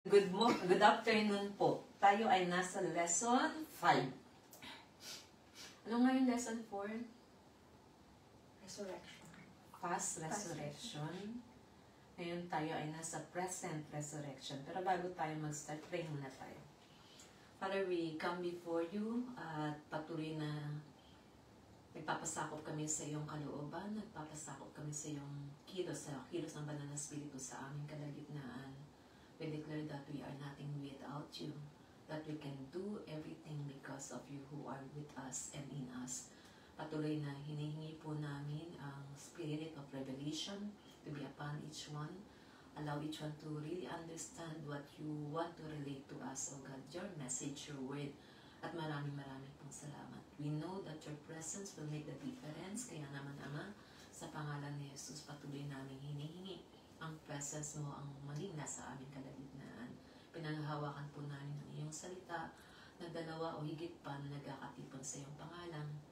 Good afternoon po. Tayo ay nasa lesson 5. Ano nga yung lesson 4? Resurrection. Past resurrection. Ngayon tayo ay nasa present resurrection. Pero bago tayo mag-start, pray muna tayo. Father, we come before you at patuloy na nagpapasakop kami sa iyong kalooban, nagpapasakop kami sa iyong kilos ng banal na spirito sa aming kalagitnaan. We declare that we are nothing without you, that we can do everything because of you who are with us and in us. Patuloy na hinihingi po namin ang spirit of revelation to be upon each one. Allow each one to really understand what you want to relate to us, O God, your message, your word. At maraming pong salamat. We know that your presence will make the difference. Kaya naman, Ama, sa pangalan ni Jesus, patuloy namin hinihingi ang presence mo, ang maging nasa aming kalagitnaan. Pinanghahawakan po namin ang iyong salita na dalawa o higit pa na nagkakatipon sa iyong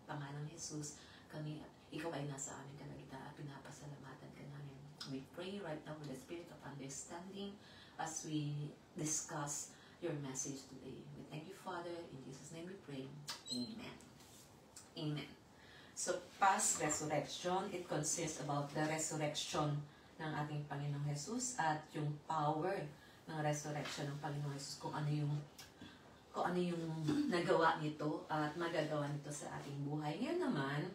pangalang Jesus. Ikaw ay nasa aming kalagitnaan at pinapasalamatan ka namin. We pray right now with the spirit of understanding as we discuss your message today. We thank you, Father. In Jesus' name we pray. Amen. Amen. So, past resurrection, it consists about the resurrection ng ating Panginoong Jesus at yung power ng resurrection ng Panginoong Jesus, kung ano yung nagawa nito at magagawa nito sa ating buhay. Ngayon naman,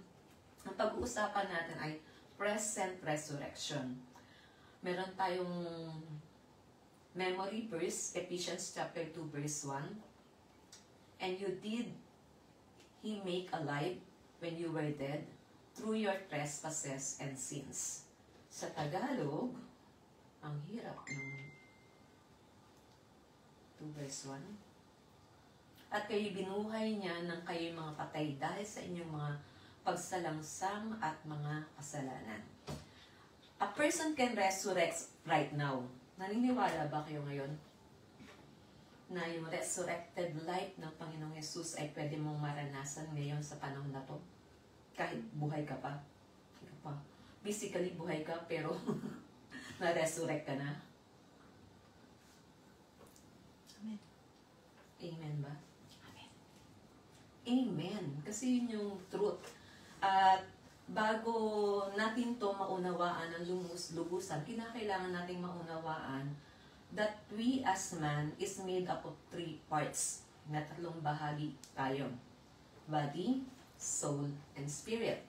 ang pag-uusapan natin ay present resurrection. Meron tayong memory verse, Ephesians chapter 2 verse 1. And you did He make alive when you were dead through your trespasses and sins. Sa Tagalog, ang hirap ng 2 verse 1. At kayo binuhay niya nang kayo mga patay dahil sa inyong mga pagsalangsang at mga kasalanan. A person can resurrect right now. Naniniwala ba kayo ngayon na yung resurrected life ng Panginoong Jesus ay pwede mong maranasan ngayon sa panahon na to? Kahit buhay ka pa. Physically buhay ka pero na-resurrect ka na. Amen. Amen ba? Amen. Amen. Kasi yun yung truth. At bago natin to maunawaan ng lubusan, kinakailangan nating maunawaan that we as man is made up of 3 parts. Na 3 bahagi tayo. Body, soul, and spirit.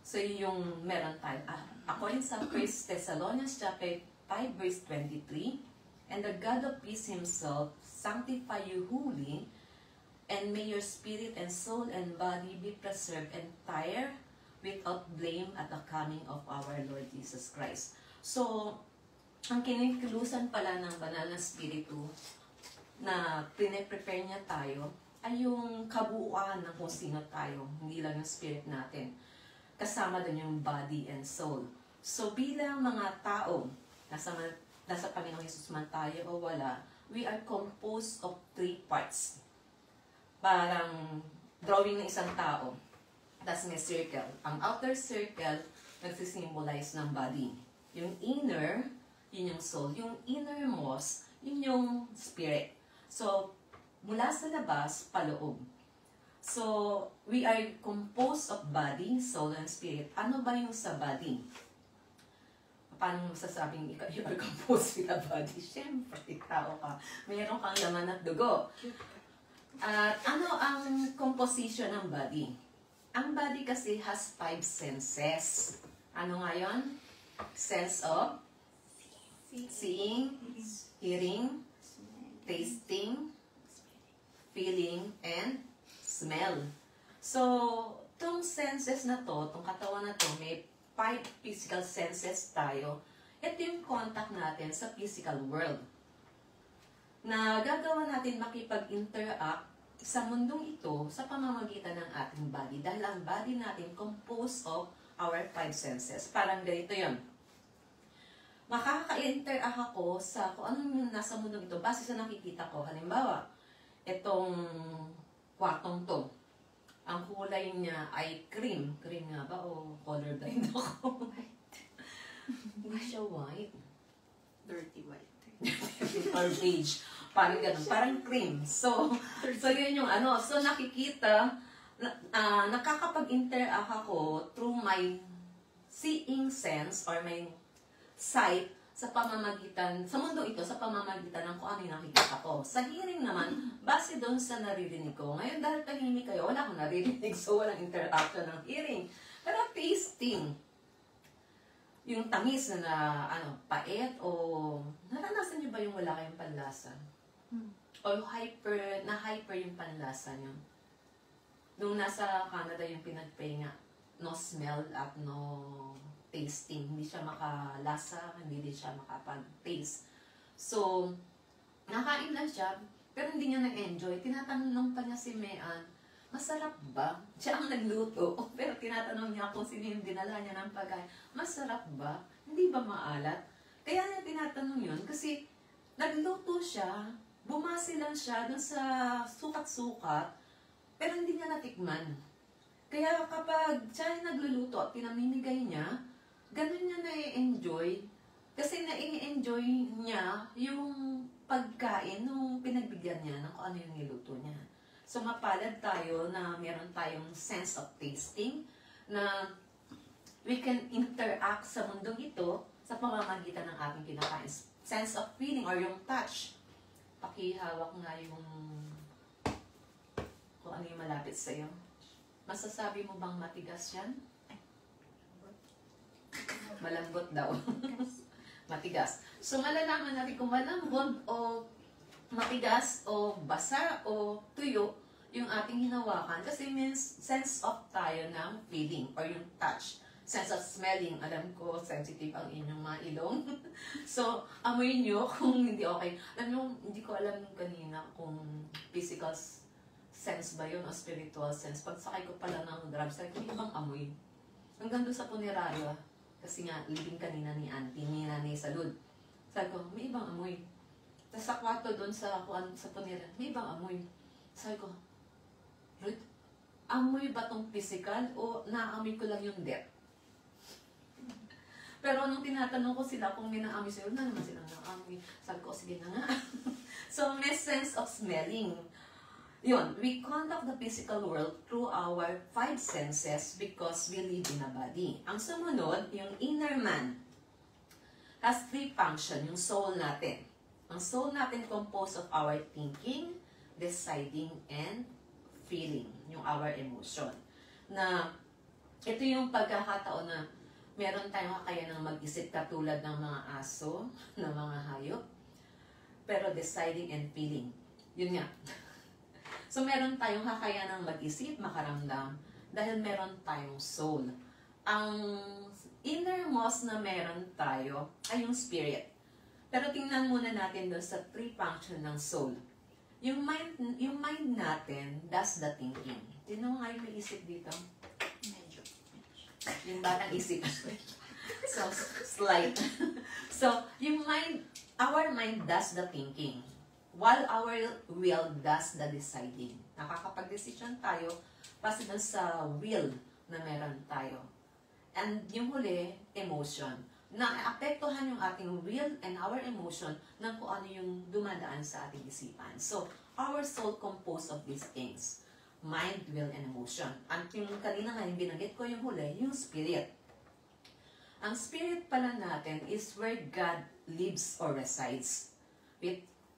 So yung meron tayo. According sa 1 Thessalonians chapter 5 verse 23, and the God of peace himself sanctify you wholly, and may your spirit and soul and body be preserved entire without blame at the coming of our Lord Jesus Christ. So, ang kinikilusan pala ng banal na spiritu na pine-prepare niya tayo ay yung kabuuan ng kung sino tayo, hindi lang yung spirit natin. Kasama din yung body and soul. So, bilang mga tao, nasa Panginoong Jesus man tayo o wala, we are composed of 3 parts. Parang drawing ng isang tao. That's may circle. Ang outer circle, nagsisimbolize ng body. Yung inner, yun yung soul. Yung innermost, yun yung spirit. So, mula sa labas, paloob. So, we are composed of body, soul, and spirit. Ano ba yung sa body? Paano mo sasabing you are composed with a body? Siyempre, tao ka. Mayroon kang laman at dugo. At ano ang composition ng body? Ang body kasi has 5 senses. Ano nga yun? Sense of seeing, hearing, tasting, feeling, and smell. So, itong senses na to, itong katawan na to, may 5 physical senses tayo. Ito yung contact natin sa physical world. Na gagawa natin makipag-interact sa mundong ito sa pamamagitan ng ating body. Dahil ang body natin composed of our 5 senses. Parang ganito yun. Makaka-interact ako sa kung anong nasa mundong ito base sa nakikita ko. Halimbawa, itong kwartong to. Ang kulay niya ay cream. Cream nga ba? O colorblind ako? White. Hindi siya white. Dirty white. or beige. Parang ganun, parang cream. So yun yung ano. So, nakikita, nakakapag-interact ako through my seeing sense or my sight sa pamamagitan, sa mundo ito, sa pamamagitan ng kung ano yung nakikita ko. Sa hearing naman, base doon sa naririnig ko. Ngayon, dahil tahimik kayo, wala akong naririnig, so walang interaction ng hearing. Pero tasting, yung tamis na pait o naranasan niyo ba yung wala kayong panlasa? O hyper yung panlasa niyo? Nung nasa Canada yung pinagpahinga, no smell at no tasting. Hindi siya makalasa, hindi din siya makapag-taste. So, nakain lang siya, pero hindi niya na-enjoy. Tinatanong pa niya si Mean, masarap ba? Siya ang nagluto, pero tinatanong niya kung sino yung dinala niya ng pagkain. Masarap ba? Hindi ba maalat? Kaya niya tinatanong yun kasi nagluto siya, bumase lang siya dun sa sukat-sukat, pero hindi niya natikman. Kaya kapag siya yung nagluluto at pinamimigay niya, ganun niya na-enjoy. Kasi na-enjoy niya yung pagkain nung pinagbigyan niya ng kung ano yung niluto niya. So, mapalad tayo na meron tayong sense of tasting, na we can interact sa mundong ito sa pamamagitan ng ating kinakain. Sense of feeling or yung touch. Pakihawak nga yung kung ano yung malapit sa'yo. Masasabi mo bang matigas yan? Malambot daw. Matigas. So, malalaman natin kung malambot o matigas o basa o tuyo yung ating hinawakan. Kasi means sense of tayo ng feeling or yung touch. Sense of smelling. Alam ko, sensitive ang inyong mga ilong. So, amoy nyo kung hindi okay. Alam nyo, hindi ko alam kanina kung physical sense ba yun o spiritual sense. Pagsakay ko pala ng drugs, sabi ko, may ibang amoy. Hanggang doon sa puneraryo, kasi nga, living kanina ni auntie, ni nanay Salud. Sabi ko, may ibang amoy. Tapos sa kwarto doon sa puneraryo, may ibang amoy. Sabi ko, Ruth, amoy ba tong physical o naamoy ko lang yung death? Pero nung tinatanong ko sila kung may naamoy sila, na naman silang naamoy. Sabi ko, sige na nga. So, may sense of smelling. Yun, we contact the physical world through our 5 senses because we live in a body. Ang sumunod, yung inner man, has 3 functions, yung soul natin. Ang soul natin composed of our thinking, deciding, and feeling, yung our emotion. Na ito yung pagkakataon na meron tayong kakayanang mag-isip katulad ng mga aso, ng mga hayop, pero deciding and feeling. Yun nga. So, meron tayong kakayanang mag-isip, makaramdam, dahil meron tayong soul. Ang innermost na meron tayo ay yung spirit. Pero tingnan muna natin doon sa 3 function ng soul. Yung mind natin does the thinking. Sino nga yung may isip dito? Medyo. Yung batang isip. So, slight. So, our mind does the thinking. While our will does the deciding. Nakakapag-decision tayo base dun sa will na meron tayo. And yung huli, emotion. Naapektuhan yung ating will and our emotion ng kung ano yung dumadaan sa ating isipan. So, our soul composed of these things. Mind, will, and emotion. At yung kanina nga yung binanggit ko yung huli, yung spirit. Ang spirit pala natin is where God lives or resides.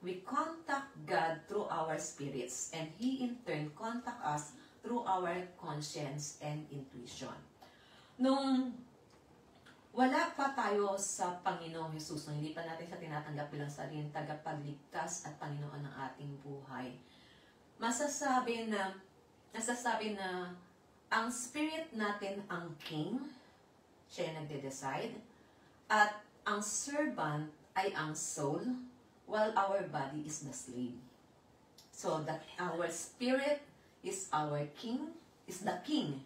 We contact God through our spirits, and He in turn contact us through our conscience and intuition. Nung wala pa tayo sa Panginoong Jesus, nung hindi pa natin siya tinatanggap bilang sariling tagapagligtas at Panginoon ng ating buhay, masasabi na ang spirit natin ang king, siya yung nagde-decide, at ang servant ay ang soul, while our body is the slave. So that our spirit is our king, is the king.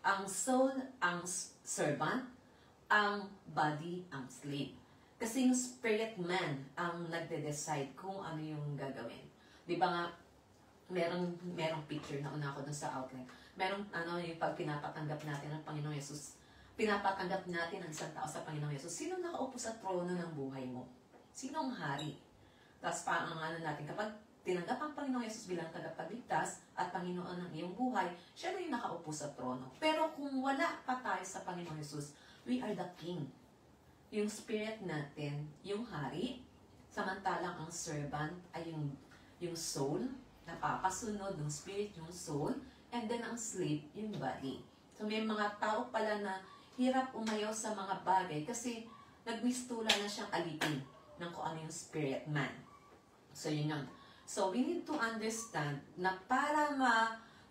Ang soul, ang servant, ang body, ang slave. Kasi yung spirit man ang nagde-decide kung ano yung gagawin. Di ba nga, merong picture na una ko dun sa outline. Merong yung pag pinapatanggap natin ng Panginoong Yesus, pinapatanggap natin ang isang tao sa Panginoong Yesus. Sino nakaupo sa trono ng buhay mo? Sinong hari? Tapos parang natin, kapag tinanggap ang Panginoong Yesus bilang tagapagligtas at Panginoon ng iyong buhay, siya na yung nakaupo sa trono. Pero kung wala pa tayo sa Panginoong Yesus, we are the king. Yung spirit natin, yung hari, samantalang ang servant ay yung soul, napapasunod ng spirit yung soul, and then ang slave, yung body. So may mga tao pala na hirap umayaw sa mga bagay kasi nagmistula na siyang alipin ng kung ano yung spirit man. So yun yun. So we need to understand na para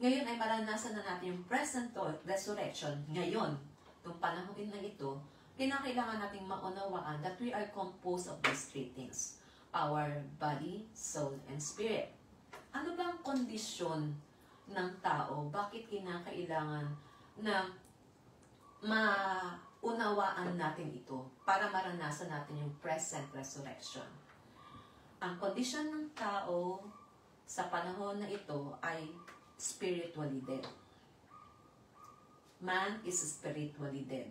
ngayon ay maranasan na natin yung present resurrection, ngayon, itong panahon na ito, kinakailangan nating maunawaan that we are composed of these three things. Our body, soul, and spirit. Ano bang kondisyon ng tao? Bakit kinakailangan na maunawaan natin ito para maranasan natin yung present resurrection? Ang kondisyon ng tao sa panahon na ito ay spiritually dead. Man is spiritually dead.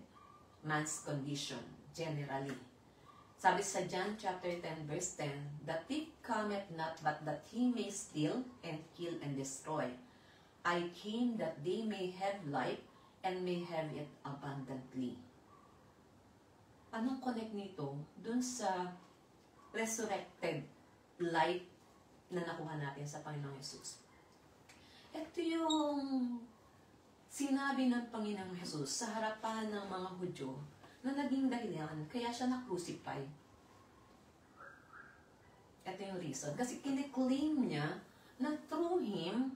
Man's condition, generally. Sabi sa John chapter 10, verse 10, "The thief cometh not but that he may steal and kill and destroy. I came that they may have life and may have it abundantly." Anong connect nito dun sa resurrected life na nakuha natin sa Panginoong Yesus? Ito yung sinabi ng Panginoong Hesus sa harapan ng mga Hudyo na naging dahilan kaya siya na-crucify. Ito yung reason. Kasi kiniklaim niya na through Him,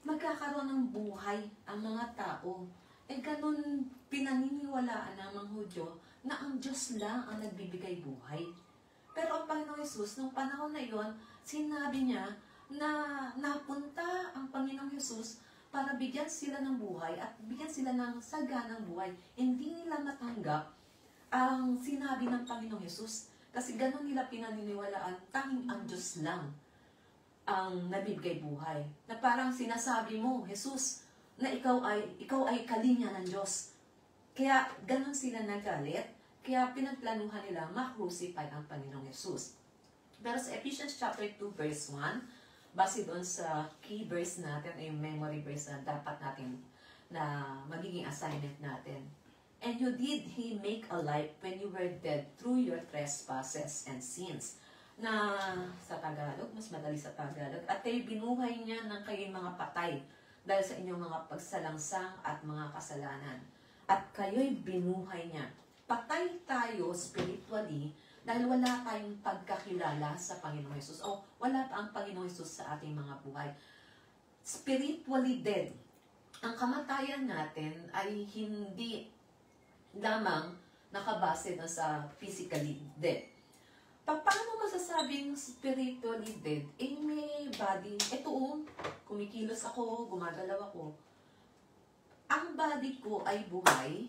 magkakaroon ng buhay ang mga tao. Ganun pinaniniwalaan ng mga Hudyo na ang Diyos lang ang nagbibigay buhay. Pero ang Panginoong Hesus, nung panahon na yon, sinabi niya na napunta ang Panginoong Hesus para bigyan sila ng buhay at bigyan sila ng saganang buhay. Hindi nila matanggap ang sinabi ng Panginoong Hesus. Kasi ganun nila pinaniniwalaan, tanging ang Diyos lang ang nabibigay buhay. Na parang sinasabi mo, Hesus, na ikaw ay kalinya ng Diyos. Kaya ganun sila nagalit. Kaya pinagplanuhan nila ma-crucify ang Panginoong Hesus. Pero sa Ephesians chapter 2 verse 1, base doon sa key verse natin, ay memory verse na dapat natin na magiging assignment natin. "And you did He make alive when you were dead through your trespasses and sins." Na sa Tagalog, mas madali sa Tagalog, "At ay binuhay niya ng kayong mga patay dahil sa inyong mga pagsalangsang at mga kasalanan. At kayo'y binuhay niya." Patay tayo spiritually dahil wala tayong pagkakilala sa Panginoong Hesus o wala pa ang Panginoong Hesus sa ating mga buhay. Spiritually dead. Ang kamatayan natin ay hindi lamang nakabase na sa physically dead. Paano masasabing spiritually dead? May body. Ito kumikilos ako, gumagalaw ako. Ang body ko ay buhay.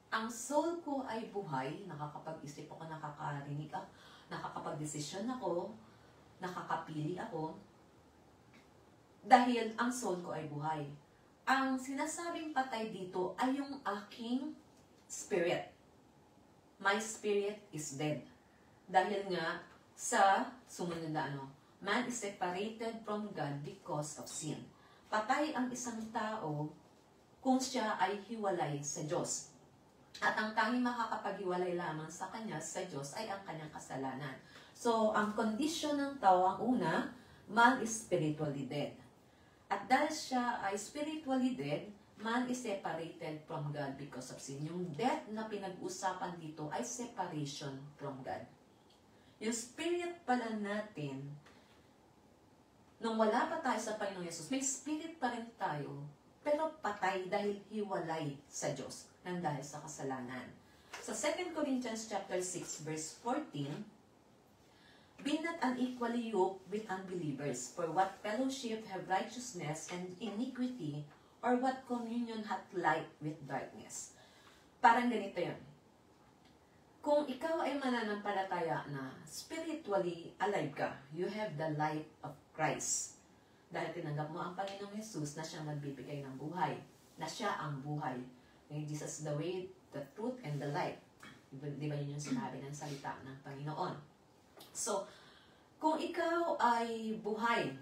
Ang soul ko ay buhay, nakakapag-isip ako, nakakarinig ako, nakakapag-desisyon ako, nakakapili ako, dahil ang soul ko ay buhay. Ang sinasabing patay dito ay yung aking spirit. My spirit is dead. Dahil nga sa sumunod na man is separated from God because of sin. Patay ang isang tao kung siya ay hiwalay sa Diyos. At ang tanging makakapaghiwalay lamang sa kanya, sa Diyos, ay ang kanyang kasalanan. So, ang kondisyon ng tao, ang una, man is spiritually dead. At dahil siya ay spiritually dead, man is separated from God because of sin. Yung death na pinag-usapan dito ay separation from God. Yung spirit pala natin, nung wala pa tayo sa Panginoong Yesus, may spirit pa rin tayo, pero patay dahil hiwalay sa Diyos nang dahil sa kasalanan. Sa 2 Corinthians chapter 6 verse 14, "Be not unequally yoked with unbelievers, for what fellowship have righteousness and iniquity, or what communion hath light with darkness?" Parang ganito yun. Kung ikaw ay mananampalataya na spiritually alive ka, you have the light of Christ. Dahil tinanggap mo ang Panginoong Jesus na siya magbibigay ng buhay, na siya ang buhay. Jesus is the way, the truth, and the life. Di ba yun yung sinabi ng salita ng Panginoon? So, kung ikaw ay buhay,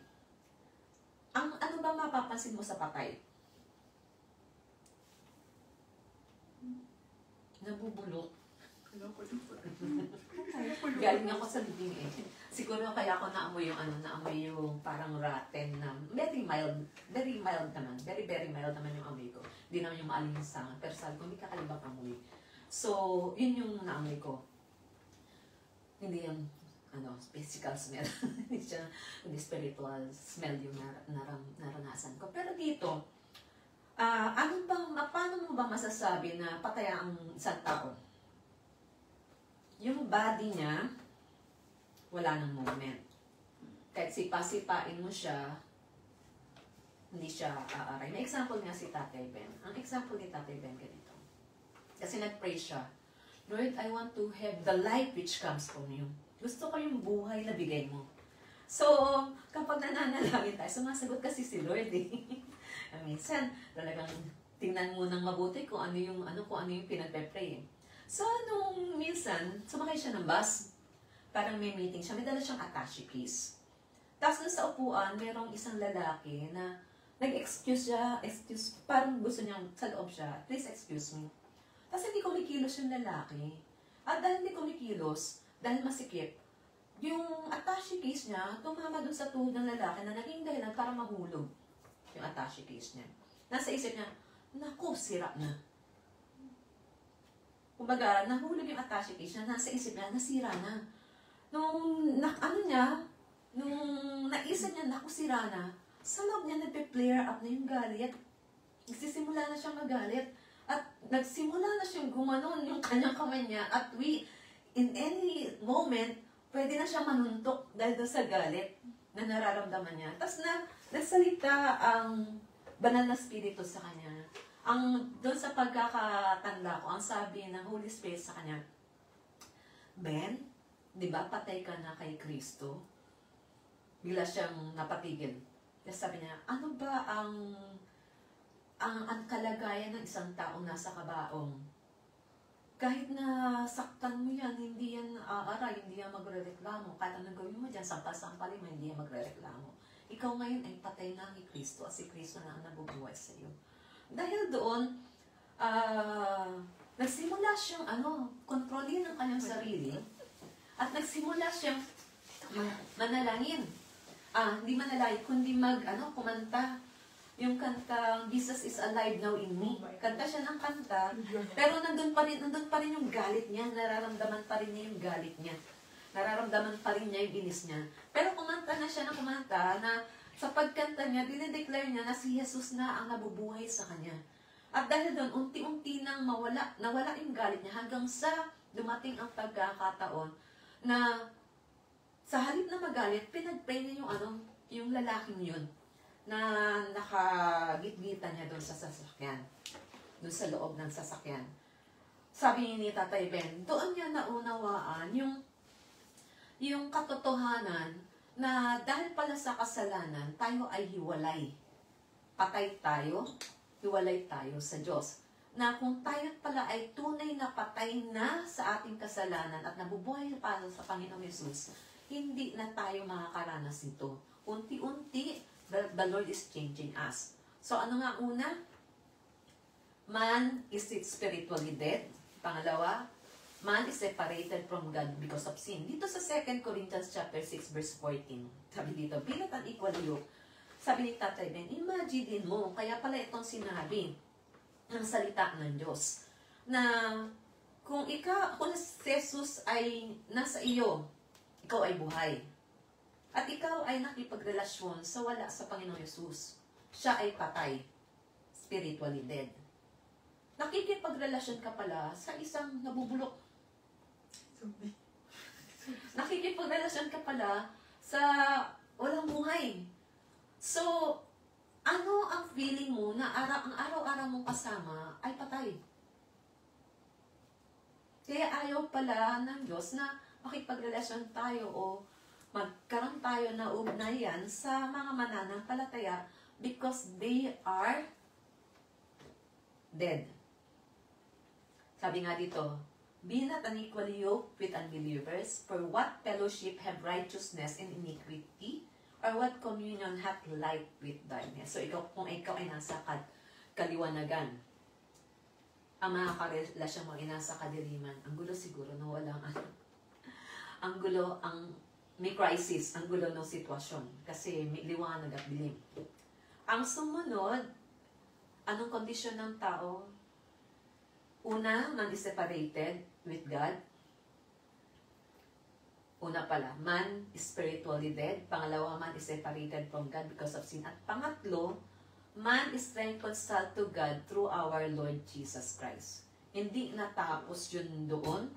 ano ba mapapansin mo sa patay? Nabubulok. Galing ako sa bibing eh. Siguro kaya ako naamoy yung parang rotten na very mild naman. Very, very mild naman yung amoy ko. Hindi naman yung maalinsangan. Pero sabi ko, hindi kakalibang amoy. So, yun yung naamoy ko. Hindi yung physical smell. Hindi spiritual smell yung naranasan ko. Pero dito, paano mo ba masasabi na patay ang isang tao? Yung body niya, wala nang movement. Kahit sipa-sipain mo siya, hindi siya aaray. May example nga si Tatay Ben. Ang example ni Tatay Ben ganito. Kasi nag-pray siya, Lord, I want to have the life which comes from you. Gusto ko yung buhay na bigay mo. So, kapag nananalangin tayo, sumasagot kasi si Lord eh. Minsan, talagang tingnan mo ng mabuti kung ano yung pinagpe-pray eh. So, nung minsan, sumakay siya ng bus. Parang may meeting siya. May dala siyang attache case. Tapos dun sa upuan, merong isang lalaki na nag-excuse siya. Parang gusto niyang sa loob siya. Please excuse me. Tapos hindi kumikilos yung lalaki. At dahil hindi kumikilos, dahil masikip, yung attache case niya, tumama dun sa tuhod ng lalaki na naging dahilan para mahulog yung attache case niya. Nasa isip niya, naku, sira na. Kumbaga, nahulog yung attache case niya, nasa isip niya, nasira na. Nung naisip niya, naku, sira na, sa loob niya, nagpe-flare up na yung galit. Nagsisimula na siyang magalit. At nagsimula na siyang gumanon yung kanyang kamay niya. At in any moment, pwede na siya manuntok dahil doon sa galit na nararamdaman niya. Tapos nagsalita ang banal na spirito sa kanya. Doon sa pagkakatanda ko, ang sabi ng Holy Spirit sa kanya, Ben, di ba patay ka na kay Kristo? Bigla siyang napatigil. Kasi sabi niya, ano ba ang kalagayan ng isang taong nasa kabaong? Kahit na saktan mo yan, hindi yan aaray, hindi yan magre-reklamo. Kahit anong gawin mo dyan, sampal-sampalin mo, hindi yan magre-reklamo. Ikaw ngayon ay patay na ni Kristo at si Kristo na ang nabubuhay sa iyo. Dahil doon, nagsimula siyang kontrolin ang kanyang sarili at nagsimula siyang manalangin. Hindi manalangin, kundi kumanta. Yung kanta, Jesus is alive now in me. Kanta siya ng kanta, pero nandun pa rin yung galit niya, nararamdaman pa rin niya yung galit niya. Nararamdaman pa rin niya yung inis niya. Pero kumanta na siya ng kumanta na sa pagkanta niya, dinideclare niya na si Jesus na ang nabubuhay sa kanya. At dahil doon, unti-unti nang nawala yung galit niya hanggang sa dumating ang pagkakataon na sa halip na magalit, pinag-pray niya yung lalaking yun na nakagitgitan niya doon sa sasakyan. Doon sa loob ng sasakyan. Sabi ni Tatay Ben, doon niya naunawaan yung katotohanan na dahil pala sa kasalanan, tayo ay hiwalay. Patay tayo, hiwalay tayo sa Diyos. Na kung tayo pala ay tunay na patay na sa ating kasalanan at nabubuhay pa sa Panginoong Yesus, hindi na tayo makakaranas nito. Unti-unti, the Lord is changing us. So ano nga una? Man is spiritually dead. Pangalawa, man is separated from God because of sin. Dito sa 2 Corinthians chapter 6 verse 14, sabi dito, bilat ang equal yoke. Sabi ni Tatay Ben, imagine mo, kaya pala itong sinabi ng salita ng Diyos, na kung si Jesus ay nasa iyo, ikaw ay buhay. At ikaw ay nakipagrelasyon sa wala sa Panginoong Yesus. Siya ay patay, spiritually dead. Nakikipagrelasyon ka pala sa isang nabubulok. Nakikipagrelasyon ka pala sa walang buhay. So, ano ang feeling mo na ang araw-araw mong kasama ay patay? Kaya ayaw pala ng Diyos na makipagrelasyon tayo o magkaroon tayo na ugnayan sa mga mananampalataya because they are dead. Sabi nga dito, Be not unequally yoked with unbelievers, for what fellowship have righteousness and iniquity? Or what communion hath light with darkness? So kung ikaw ay nasa kaliwanagan, ang mga karelasyon mo ay nasa kadiliman, ang gulo siguro na walang ang gulo, may crisis, ang gulo ng sitwasyon. Kasi may liwanag at dilim. Ang sumunod, anong kondisyon ng tao? Una, man is separated with God. Una pala, man is spiritually dead. Pangalawa, man is separated from God because of sin. At pangatlo, man is reconciled to God through our Lord Jesus Christ. Hindi natapos yun doon,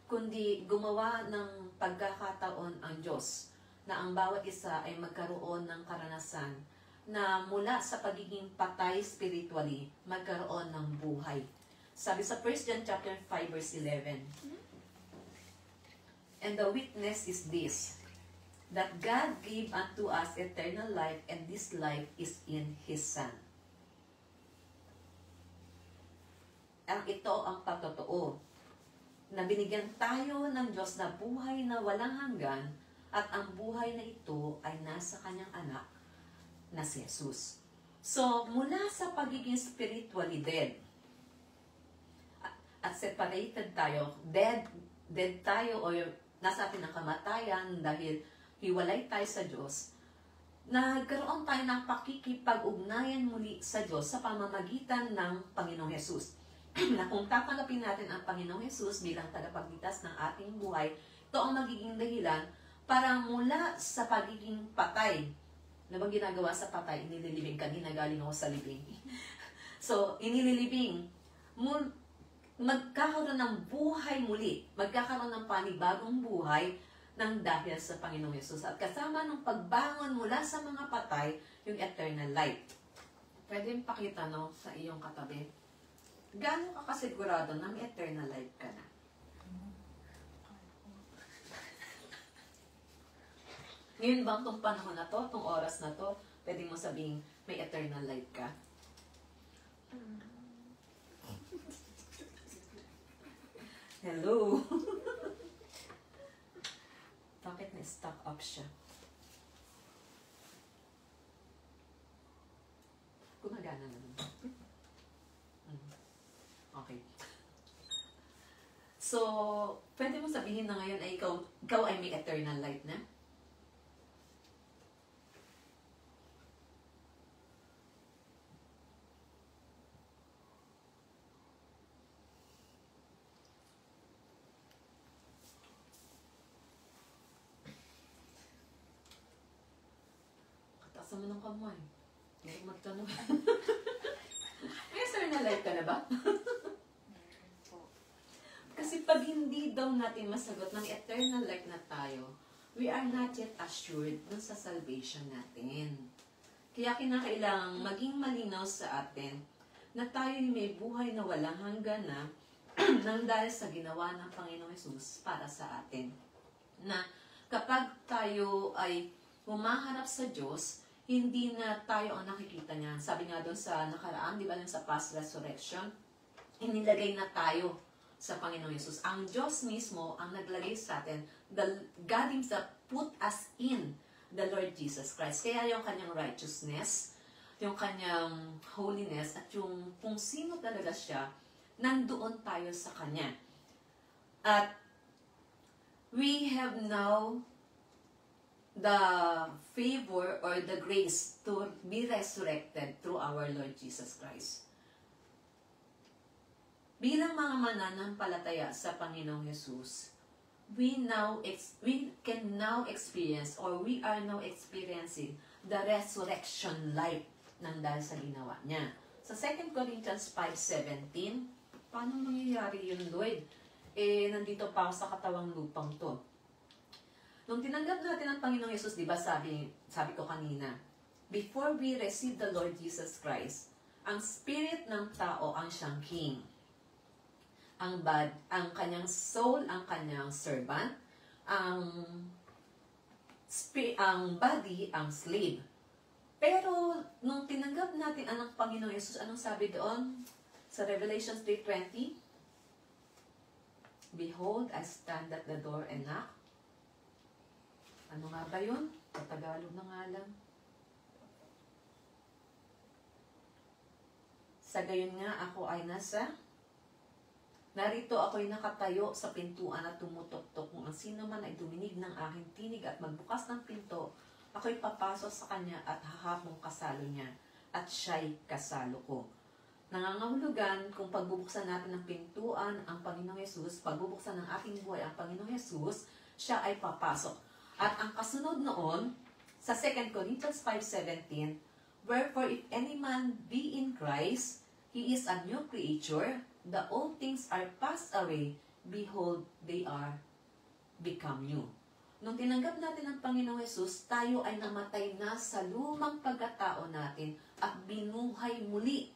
kundi gumawa ng pagkakataon ang Diyos na ang bawat isa ay magkaroon ng karanasan na mula sa pagiging patay spiritually, magkaroon ng buhay. Sabi sa 1 John chapter 5 verse 11, and the witness is this, that God gave unto us eternal life, and this life is in His Son. Ito ang patotoo, na binigyan tayo ng Diyos na buhay na walang hanggan, at ang buhay na ito ay nasa Kanyang anak na si Jesus. So, mula sa pagiging spiritually dead, at separated tayo, dead tayo, o nasa atin ang kamatayan dahil hiwalay tayo sa Diyos, nagkaroon tayo ng pakikipag-ugnayan muli sa Diyos sa pamamagitan ng Panginoong Hesus. Na kung tatanggapin natin ang Panginoong Hesus bilang tagapagligtas ng ating buhay, ito ang magiging dahilan para mula sa pagiging patay. Na bang ginagawa sa patay? Inililibing. Kanina galing ako sa libing. So, inililibing. Magkakaroon ng buhay muli. Magkakaroon ng panibagong buhay ng dahil sa Panginoong Hesus. At kasama ng pagbangon mula sa mga patay, yung eternal life. Pwede pakita sa iyong katabi. Gaano ka kasigurado na may eternal life ka na? Ngayon bang itong panahon na to, itong oras na to, pwede mo sabihin may eternal life ka? Hello? Bakit na-stuck up siya? Gumagana naman. Okay. So, pwede mo sabihin na ngayon ay ikaw ay may eternal life na? Kataas naman ng kamay. Hindi magtanong. May eternal life ka na ba? Kasi pag hindi daw natin masagot ng eternal life na tayo, we are not yet assured dun sa salvation natin. Kaya kinakailangang maging malinaw sa atin na tayo may buhay na walang hanggan na nang dahil sa ginawa ng Panginoong Hesus para sa atin. Na kapag tayo ay humaharap sa Diyos, hindi na tayo ang nakikita niya. Sabi nga doon sa nakaraan, di ba sa past resurrection, inilagay na tayo sa Panginoong Hesus. Ang Diyos mismo ang naglagay sa atin. God Himself put us in the Lord Jesus Christ. Kaya yung kanyang righteousness, yung kanyang holiness, at yung kung sino talaga siya, nandoon tayo sa Kanya. At we have now the favor or the grace to be resurrected through our Lord Jesus Christ. Bilang mga mananampalataya sa Panginoong Hesus, we can now experience, or we are now experiencing the resurrection life ng dahil sa ginawa niya. Sa 2 Corinthians 5:17, paano mangyayari yun, Lord? Nandito pa ako sa katawang lupang to. Nung tinanggap natin ang Panginoong Hesus, di ba sabi ko kanina, before we receive the Lord Jesus Christ, ang spirit ng tao ang siyang king. Ang kanyang soul, ang kanyang servant, ang body, ang slave. Pero, nung tinanggap natin ang Panginoong Hesus, anong sabi doon? Sa Revelation 3:20? Behold, I stand at the door and knock. Ano nga ba yun? Sa Tagalog na nga lang. Sa gayon nga, ako ay narito ako'y nakatayo sa pintuan at tumutok-tok. Kung ang sino man ay duminig ng aking tinig at magbukas ng pinto, ako'y papasok sa kanya at hahapong kasalo niya, at siya'y kasalo ko. Nangangahulugan kung pagbubuksan natin ng pintuan ang Panginoong Yesus, pagbubuksan ng ating buhay ang Panginoong Yesus, siya ay papasok. At ang kasunod noon, sa 2 Corinthians 5:17, wherefore if any man be in Christ, he is a new creature, the old things are passed away, behold, they are become new. Nung tinanggap natin ang Panginoong Yesus, tayo ay namatay na sa lumang pagkatao natin at binuhay muli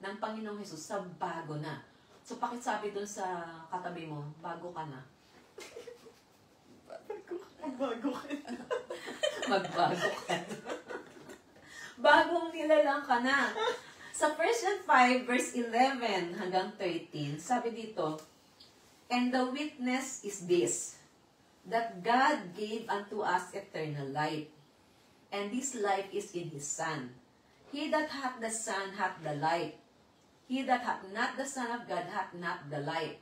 ng Panginoong Yesus sa bago na. So, pakisabi dun sa katabi mo, bago ka na. Magbago ka na. Magbago ka na. Bagong nilalang ka na. Sa 1 John 5, verse 11 hanggang 13, sabi dito, and the witness is this, that God gave unto us eternal life, and this life is in His Son. He that hath the Son hath the life. He that hath not the Son of God hath not the life.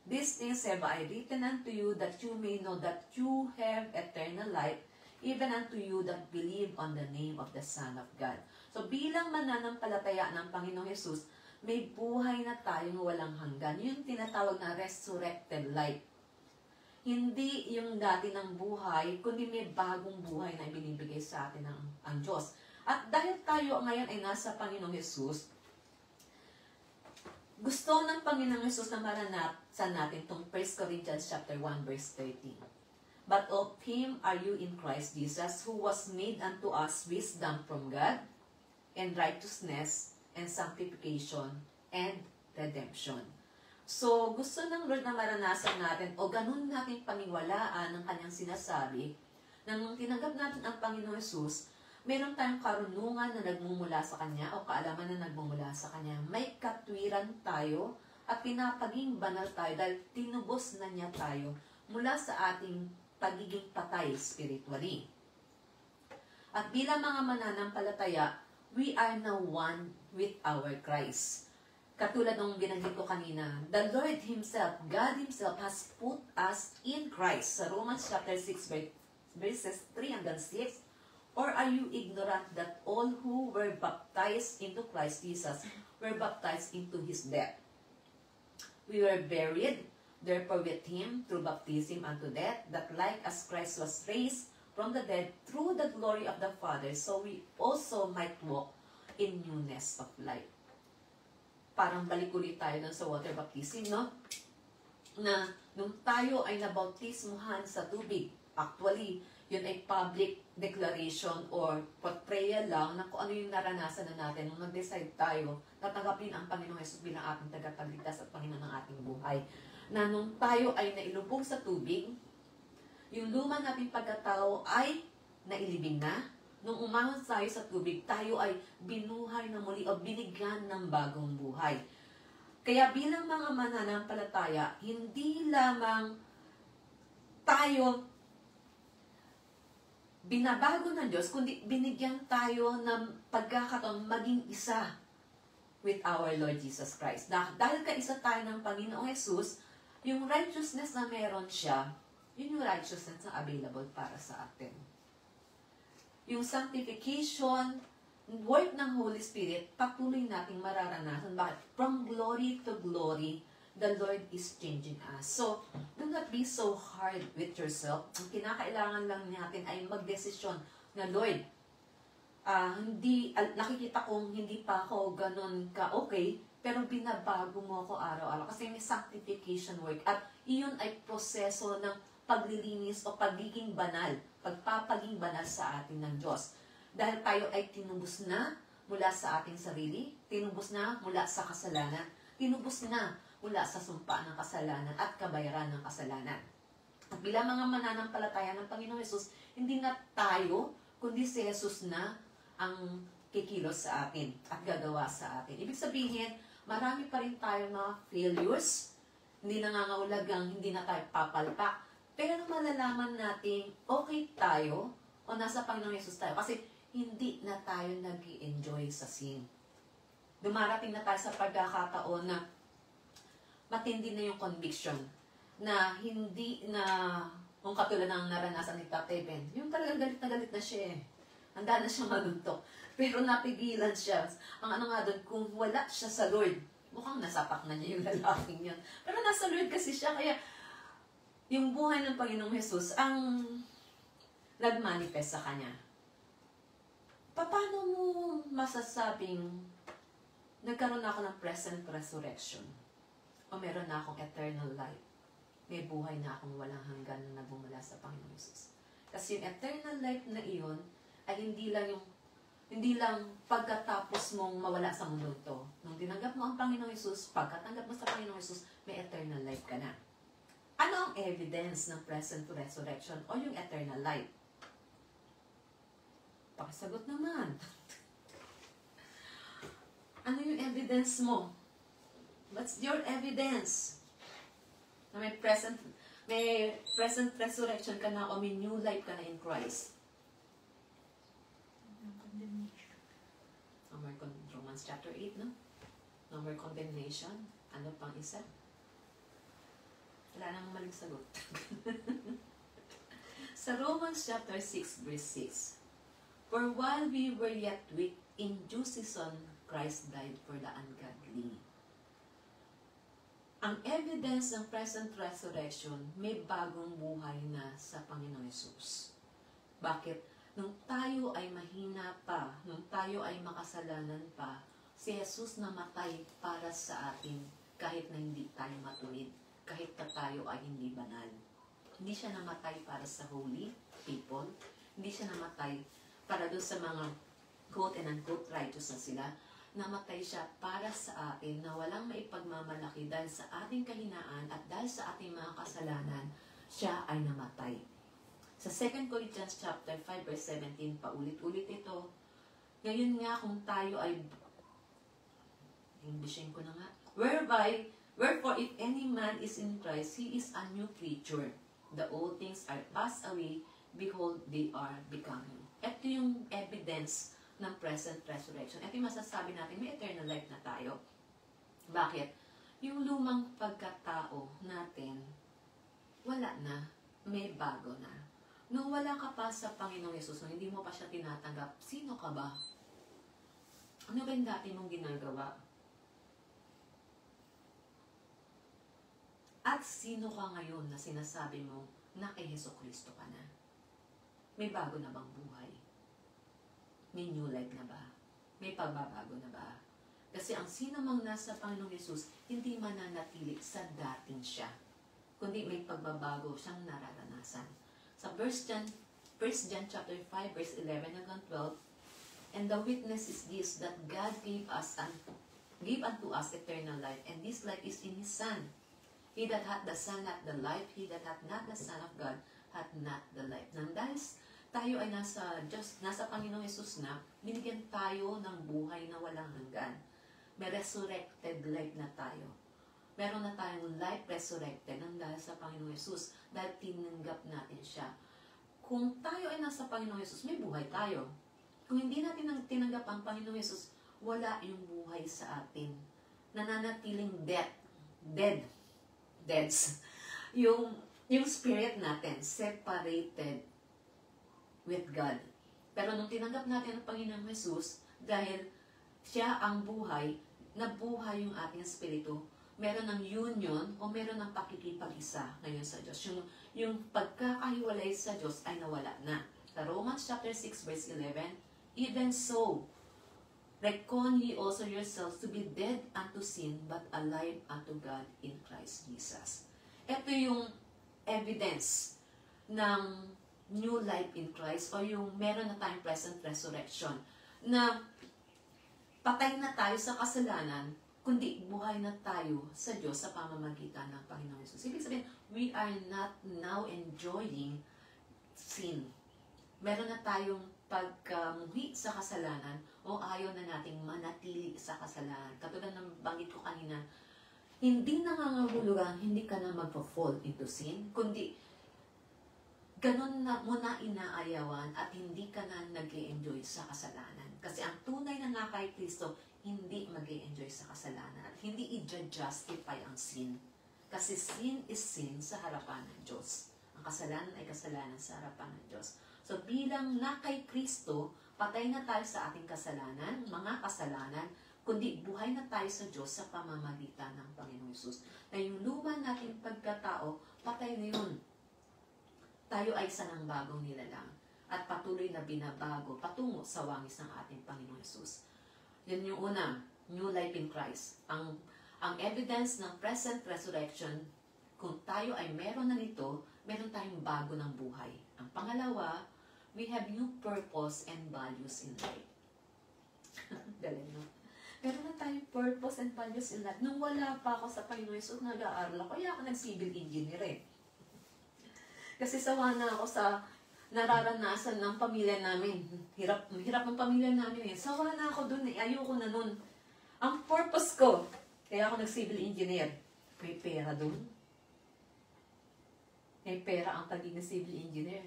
These things have I written unto you, that you may know that you have eternal life, even unto you that believe on the name of the Son of God. So bilang mananampalataya ng Panginoong Yesus, may buhay na tayong walang hanggan. Yung tinatawag na resurrected life. Hindi yung dati ng buhay, kundi may bagong buhay na ibinibigay sa atin ang Diyos. At dahil tayo ngayon ay nasa Panginoong Yesus, gusto ng Panginoong Yesus na maranasan natin itong 1 Corinthians chapter 1, verse 13. But of Him are you in Christ Jesus, who was made unto us wisdom from God, and righteousness, and sanctification, and redemption. So, gusto ng Lord na maranasan natin, o ganun natin paniwalaan ang kanyang sinasabi, nang tinanggap natin ang Panginoong Yesus, meron tayong karunungan na nagmumula sa Kanya, o kaalaman na nagmumula sa Kanya. May katwiran tayo, at pinapaging banal tayo, dahil tinubos na niya tayo mula sa ating pagiging patay spiritually. At bilang mga mananampalataya, we are now one with our Christ. Katulad ng binanggit ko kanina, the Lord Himself, God Himself, has put us in Christ. Sa Romans chapter 6, verses 3 hanggang 6, or are you ignorant that all who were baptized into Christ Jesus were baptized into His death? We were buried, therefore with Him, through baptism unto death, that like as Christ was raised from the dead through the glory of the Father, so we also might walk in newness of life. Parang balik ulit tayo dun sa water baptism, no? Na nung tayo ay nabautismuhan sa tubig, actually, yun ay public declaration or portrayal lang na kung ano yung naranasan na natin nung nag-decide tayo na tanggapin ang Panginoong Yesus bilang ating tagapagligtas at Panginoon ng ating buhay. Na nung tayo ay nailubog sa tubig, yung luma nating pagkatao ay nailibing na. Nung umahon tayo sa tubig, tayo ay binuhay na muli o binigyan ng bagong buhay. Kaya bilang mga mananampalataya, hindi lamang tayo binabago ng Diyos, kundi binigyan tayo ng pagkakataon maging isa with our Lord Jesus Christ. Dahil kaisa tayo ng Panginoong Yesus, yung righteousness na meron siya, yun yung righteousness na available para sa atin. Yung sanctification, work ng Holy Spirit, patuloy nating mararanasan. Bakit? From glory to glory, the Lord is changing us. So, do not be so hard with yourself. Ang kinakailangan lang natin ay magdesisyon na, Lord, nakikita kong hindi pa ako ganun ka-okay, pero binabago mo ako araw-araw. Kasi may sanctification work. At iyon ay proseso ng paglilinis o pagiging banal, pagpapaging banal sa atin ng Diyos. Dahil tayo ay tinubos na mula sa ating sarili, tinubos na mula sa kasalanan, tinubos na mula sa sumpa ng kasalanan at kabayaran ng kasalanan. At bilang mga mananampalataya ng Panginoong Yesus, hindi na tayo, kundi si Jesus na ang kikilos sa atin at gagawa sa atin. Ibig sabihin, marami pa rin tayong mga failures, hindi nangangahulugang hindi na tayo papalpak. Pero malalaman natin, okay tayo o nasa Panginoong Yesus tayo. Kasi hindi na tayo nag-i-enjoy sa sin. Dumarating na tayo sa pagkakataon na matindi na yung conviction na hindi na kung katulad ng naranasan ni Tatay Ben. Yung talagang galit na siya eh. Handa na siya maluntok. Pero napigilan siya. Ang ano nga doon, kung wala siya sa Lord, mukhang nasapak na niya yung lalaking yun. Pero nasa Lord kasi siya, kaya yung buhay ng Panginoong Jesus ang nag-manifest sa kanya. Paano mo masasabing nagkaroon ako ng present resurrection? O meron na akong eternal life? May buhay na akong walang hanggan na nagmumula sa Panginoong Jesus. Kasi yung eternal life na iyon ay hindi lang pagkatapos mong mawala sa mundo to. Nung tinanggap mo ang Panginoong Jesus, pagkatanggap mo sa Panginoong Jesus, may eternal life ka na. Ano ang evidence ng present resurrection o yung eternal life? Pakisagot naman. Ano yung evidence mo? What's your evidence? Na may present resurrection ka na o may new life ka na in Christ. No more Romans chapter 8, no? No more condemnation. Ano pang isa? Wala nang maling sagot. Sa Romans chapter 6, verse 6, for while we were yet weak, in due season, Christ died for the ungodly. Ang evidence ng present resurrection, may bagong buhay na sa Panginoong Yesus. Bakit? Nung tayo ay mahina pa, nung tayo ay makasalanan pa, si Jesus namatay para sa atin kahit na hindi tayo matuwid, kahit na tayo ay hindi banal. Hindi siya namatay para sa holy people, hindi siya namatay para doon sa mga quote and unquote righteous na sila. Namatay siya para sa atin na walang maipagmamalaki dahil sa ating kahinaan at dahil sa ating mga kasalanan, siya ay namatay. Sa 2 Corinthians chapter 5 verse 17, paulit-ulit ito. Ngayon nga kung tayo ay, Englishin ko na nga, wherefore if any man is in Christ, he is a new creature. The old things are passed away, behold, they are becoming. Ito yung evidence ng present resurrection. Ito yung masasabi natin, may eternal life na tayo. Bakit? Yung lumang pagkatao natin, wala na, may bago na. Nung wala ka pa sa Panginoong Yesus, nung hindi mo pa siya tinatanggap, sino ka ba? Ano ba yung dati mong ginagawa? At sino ka ngayon na sinasabi mo na kay Jesucristo ka na? May bago na bang buhay? May new life na ba? May pagbabago na ba? Kasi ang sino mang nasa Panginoong Yesus, hindi mananatili sa dating siya, kundi may pagbabago siyang nararanasan. Sa 1 John chapter 5 verse 11 hanggang 12, and the witness is this, that God gave unto us eternal life, and this life is in His Son. He that hath the Son hath the life, he that hath not the Son of God hath not the life. Nang dahil tayo ay nasa Diyos, nasa Panginoong Yesus na, binigyan tayo ng buhay na walang hanggan. May resurrected life na tayo. Meron na tayong life resurrected nang dahil sa Panginoong Yesus, dahil tinanggap natin siya. Kung tayo ay nasa Panginoong Yesus, may buhay tayo. Kung hindi natin tinanggap ang Panginoong Yesus, wala yung buhay sa atin. Nananatiling deads. Yung spirit natin, separated with God. Pero nung tinanggap natin ang Panginoong Yesus, dahil siya ang buhay, nabuhay yung ating espiritu, meron ng union o meron ng pakikipag-isa ngayon sa Diyos. Yung pagkakahiwalay sa Diyos ay nawala na. Sa Romans chapter 6 verse 11, even so, reckon ye also yourselves to be dead unto sin, but alive unto God in Christ Jesus. Ito yung evidence ng new life in Christ o yung meron na tayong present resurrection na patay na tayo sa kasalanan, kundi buhay na tayo sa Diyos sa pamamagitan ng Panginoong Yesus. Ibig sabihin, we are not now enjoying sin. Meron na tayong pagkamuhi sa kasalanan o ayaw na nating manatili sa kasalanan. Katulad ng banggit ko kanina, hindi nangangahulugan, hindi ka na magpa-fall into sin, kundi ganun na mo na inaayawan at hindi ka na nag-e-enjoy sa kasalanan. Kasi ang tunay na nga kay Kristo, hindi mag-e-enjoy sa kasalanan at hindi i-justify ang sin. Kasi sin is sin sa harapan ng Diyos. Ang kasalanan ay kasalanan sa harapan ng Diyos. So bilang na kay Kristo, patay na tayo sa ating kasalanan, mga kasalanan, kundi buhay na tayo sa Diyos sa pamamagitan ng Panginoong Hesus. Na yung luma nating pagkatao, patay na yun. Tayo ay sanang bagong nilalang at patuloy na binabago patungo sa wangis ng ating Panginoong Hesus. Yan yung una, new life in Christ. Ang evidence ng present resurrection, kung tayo ay meron na nito, meron tayong bago ng buhay. Ang pangalawa, we have new purpose and values in life. Galing, no? Meron na tayong purpose and values in life. Nung wala pa ako sa Panginoong Hesus, nag-aaral ako, kaya ako nag-civil engineer eh. Kasi sawa na ako sa nararanasan ng pamilya namin. Hirap ng pamilya namin eh. Sawa na ako dun eh. Ayoko na nun. Ang purpose ko, kaya ako nag-civil engineer. May pera dun. May pera ang pagiging civil engineer.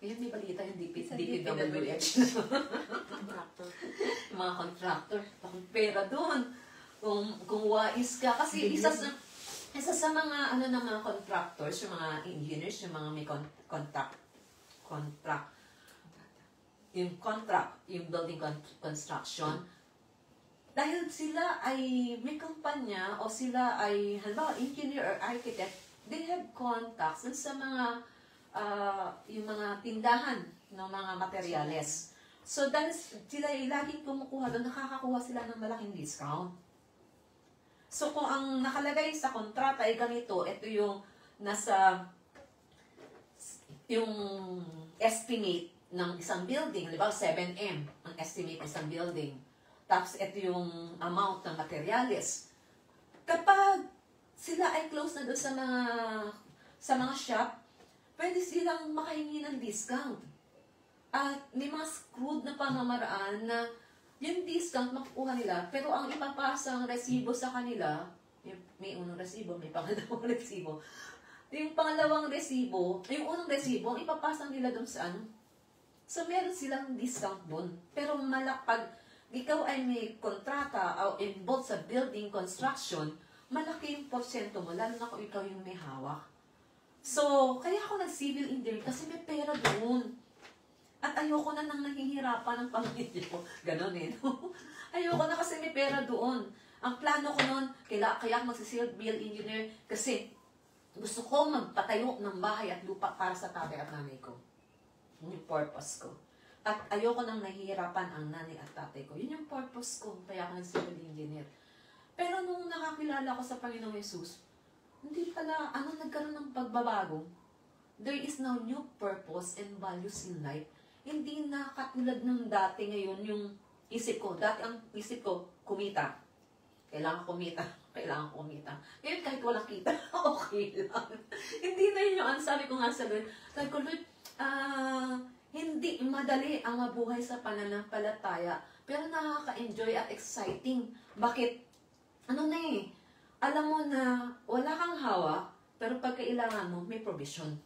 Kaya may balita yung DPWH. Contractor. Mga contractor. Ang pera dun. Kung wais ka. Kasi isa sa mga ng mga contractors, yung mga engineers, yung mga may contract, yung building construction, dahil sila ay may kumpanya o sila ay, halimbawa, engineer or architect, they have contacts sa mga, yung mga tindahan ng mga materyales. So, dahil sila ay laging kumukuha doon, nakakakuha sila ng malaking discount. So, kung ang nakalagay sa kontrata ay ganito, ito yung nasa, yung estimate ng isang building, di ba, 7M, ang estimate ng isang building. Tapos, ito yung amount ng materials. Kapag sila ay close na doon sa mga shop, pwede silang makahingi ng discount. At may mga screwed na pamamaraan na yung discount makukuha nila, pero ang ipapasang resibo sa kanila, may unang resibo, may pangalawang resibo. Yung pangalawang resibo, yung unang resibo, ang ipapasang nila doon sa ano. So, meron silang discount doon. Pero pag ikaw ay may kontrata o involved sa building construction, malaki yung porsyento mo, lalo na kung ikaw yung may hawak. So, kaya ako nag-civil engineer kasi may pera doon. At ayoko na nang nahihirapan ng pamilya ko. Ganon eh. Ayoko na kasi may pera doon. Ang plano ko noon, kaya ako mag-civil engineer kasi gusto ko magpatayo ng bahay at lupa para sa tatay at nanay ko. Yun yung purpose ko. At ayoko nang nahihirapan ang nanay at tatay ko. Yun yung purpose ko, kaya ako nag-civil engineer. Pero nung nakakilala ko sa Panginoong Hesus, hindi pala, nagkaroon ng pagbabago. There is now new purpose and values in life. Hindi na katulad ng dati ngayon yung isip ko. Dati ang isip ko, kumita. Kailangan kumita. Ngayon kahit walang kita, okay lang. Hindi na yun yung sabi ko nga sa Lord. Sabi ko, Lord, hindi madali ang mabuhay sa pananampalataya, pero nakaka-enjoy at exciting. Bakit? Alam mo na wala kang hawak, pero pagkailangan mo, may provision.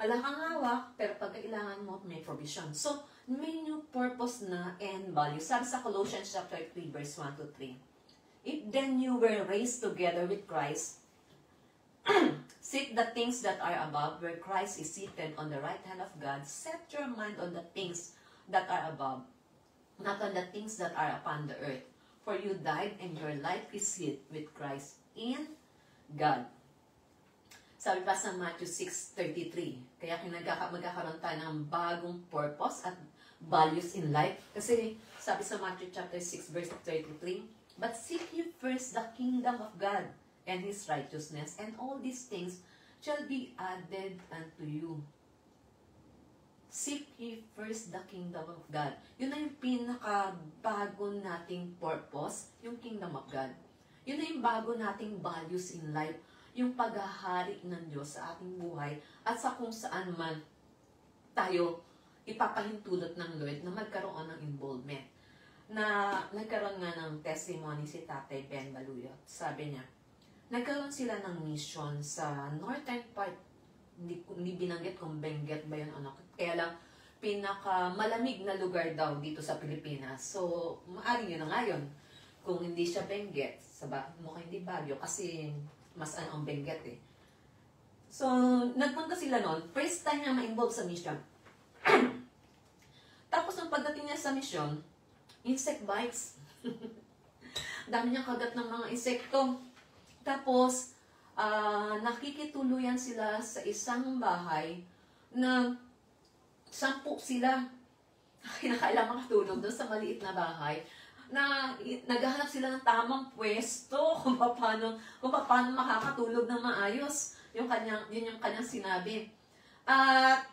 Wala kang hawak, pero pagkailangan mo, may provision. So, may new purpose na and value. Sabi sa Colossians chapter 3, verse 1 to 3. If then you were raised together with Christ, seek the things that are above, where Christ is seated on the right hand of God. Set your mind on the things that are above, not on the things that are upon the earth. For you died, and your life is hid with Christ in God. Sabi pa sa Matthew 6:33, kaya magkakaroon tayo ng bagong purpose at values in life. Kasi sabi sa Matthew chapter 6, verse 33, but seek ye first the kingdom of God and His righteousness, and all these things shall be added unto you. Seek ye first the kingdom of God. Yun na yung pinakabago nating purpose, yung kingdom of God. Yun na yung bago nating values in life, yung paghahari ng Diyos sa ating buhay at sa kung saan man tayo ipapahintulot ng Lord na magkaroon ng involvement. na nagkaroon nga ng testimony si Tatay Ben Baluyot. Sabi niya, nagkaroon sila ng mission sa northern part. Hindi binanggit kung Benguet ba yun ano. Kaya lang, pinaka-malamig na lugar daw dito sa Pilipinas. So, maaaring yun na nga yun. Kung hindi siya Benguet, mukhang hindi Baguio kasi mas ang Benguet eh. So, nagpunta sila noon. First time niya ma-involve sa mission. Tapos, nung pagdating niya sa mission, insect bites. Dami niyang kagat ng mga insekto. Tapos, nakikituluyan sila sa isang bahay na 10 sila. Kinakailangan makatulog doon sa maliit na bahay na naghahanap sila ng tamang pwesto kung paano makakatulog ng maayos. Yun yung kanyang sinabi. At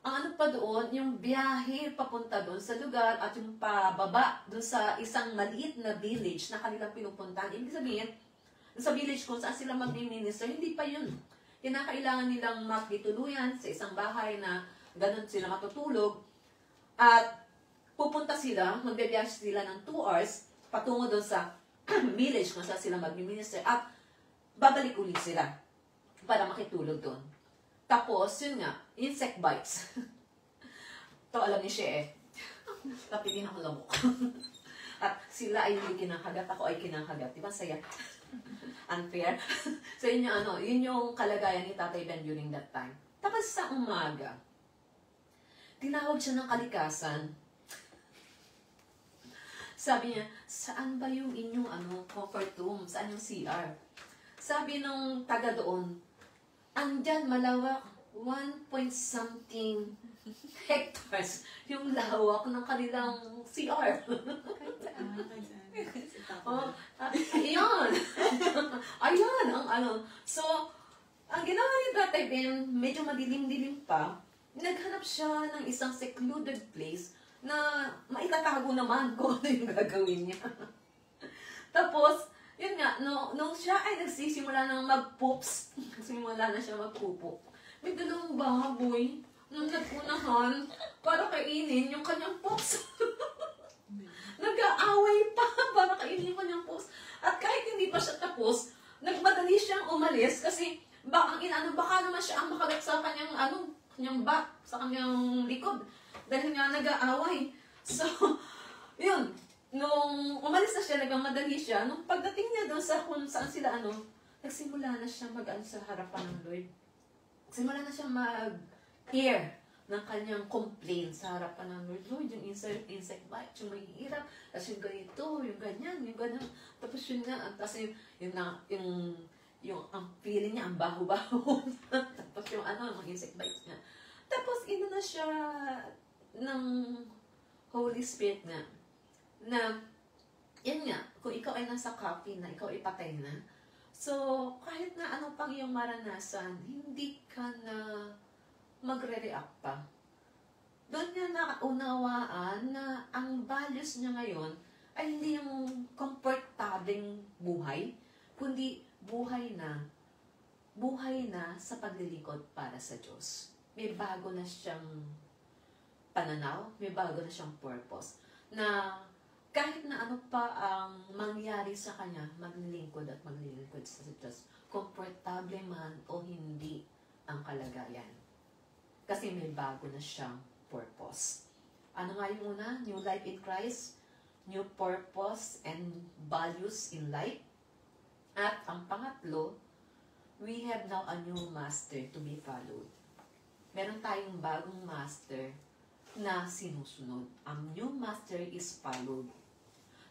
ang ano pa doon, yung biyahe papunta doon sa lugar at yung pababa doon sa isang maliit na village na kanilang pinupuntahan. Ibig sabihin, sa village kung saan sila mag-minister, hindi pa yun. Kinakailangan nilang makituluyan sa isang bahay na ganun sila matutulog. At pupunta sila, magbibiyahe sila ng 2 hours patungo doon sa village kung saan sila mag-minister. At babalik ulit sila para makitulog doon. Tapos, yun nga, insect bites. Ito alam ni Shea eh. Tapitin ako lamok. At sila ay hindi kinakagat, ako ay kinakagat. Diba saya? Unfair. So yun yung kalagayan ni Tatay Ben during that time. Tapos sa umaga, tinawag siya ng kalikasan. Sabi niya, saan ba yung inyong comfort room? Saan yung CR? Sabi nung taga doon, andyan malawak, 1-point-something hectares yung lawak ng kanilang CR. Ayan. Ayan ang So, ang ginawa ni Tatay Ben, medyo madilim-dilim pa, naghanap siya ng isang secluded place na maitatago naman kung ano yung gagawin niya. Tapos, yun nga, nung siya ay nagsisimula ng mag-poops, simula na siya magpupo, may dalawang baboy nung nagpunahan para kainin yung kanyang poops. Nag-aaway pa para kainin yung kanyang poops. At kahit hindi pa siya tapos, nagmadali siyang umalis kasi baka naman siya ang makagat sa kanyang kanyang back, sa kanyang likod. Dahil nga nag-aaway. So, yun. Nung umalis na siya, nagmamadali siya, nung pagdating niya doon sa kung saan sila nagsimula na siya sa harapan ng Lord. Nagsimula na siya mag-hear ng kanyang complaint sa harapan ng Lord. Lord, yung insect bite, yung mahihirap, tapos yung ganito, yung ganyan. Tapos yun nga, tapos yung ang feeling niya, ang baho-baho. Tapos yung mga insect bites niya. Tapos na siya ng Holy Spirit na yan nga, kung ikaw ay nasa coffee na, ikaw ay patay na, so, kahit na ano pang iyong maranasan, hindi ka na magre-react pa. Doon niya naunawaan na ang values niya ngayon ay hindi yung komportabling buhay, kundi buhay na sa paglilingkod para sa Diyos. May bago na siyang pananaw, may bago na siyang purpose, na kahit na ano pa ang mangyari sa kanya, maglilingkod sa Diyos. Komportable man o hindi ang kalagayan. Kasi may bago na siyang purpose. Ano nga yung una? New life in Christ, new purpose and values in life. At ang pangatlo, we have now a new master to be followed. Meron tayong bagong master na sinusunod. Ang new master is followed.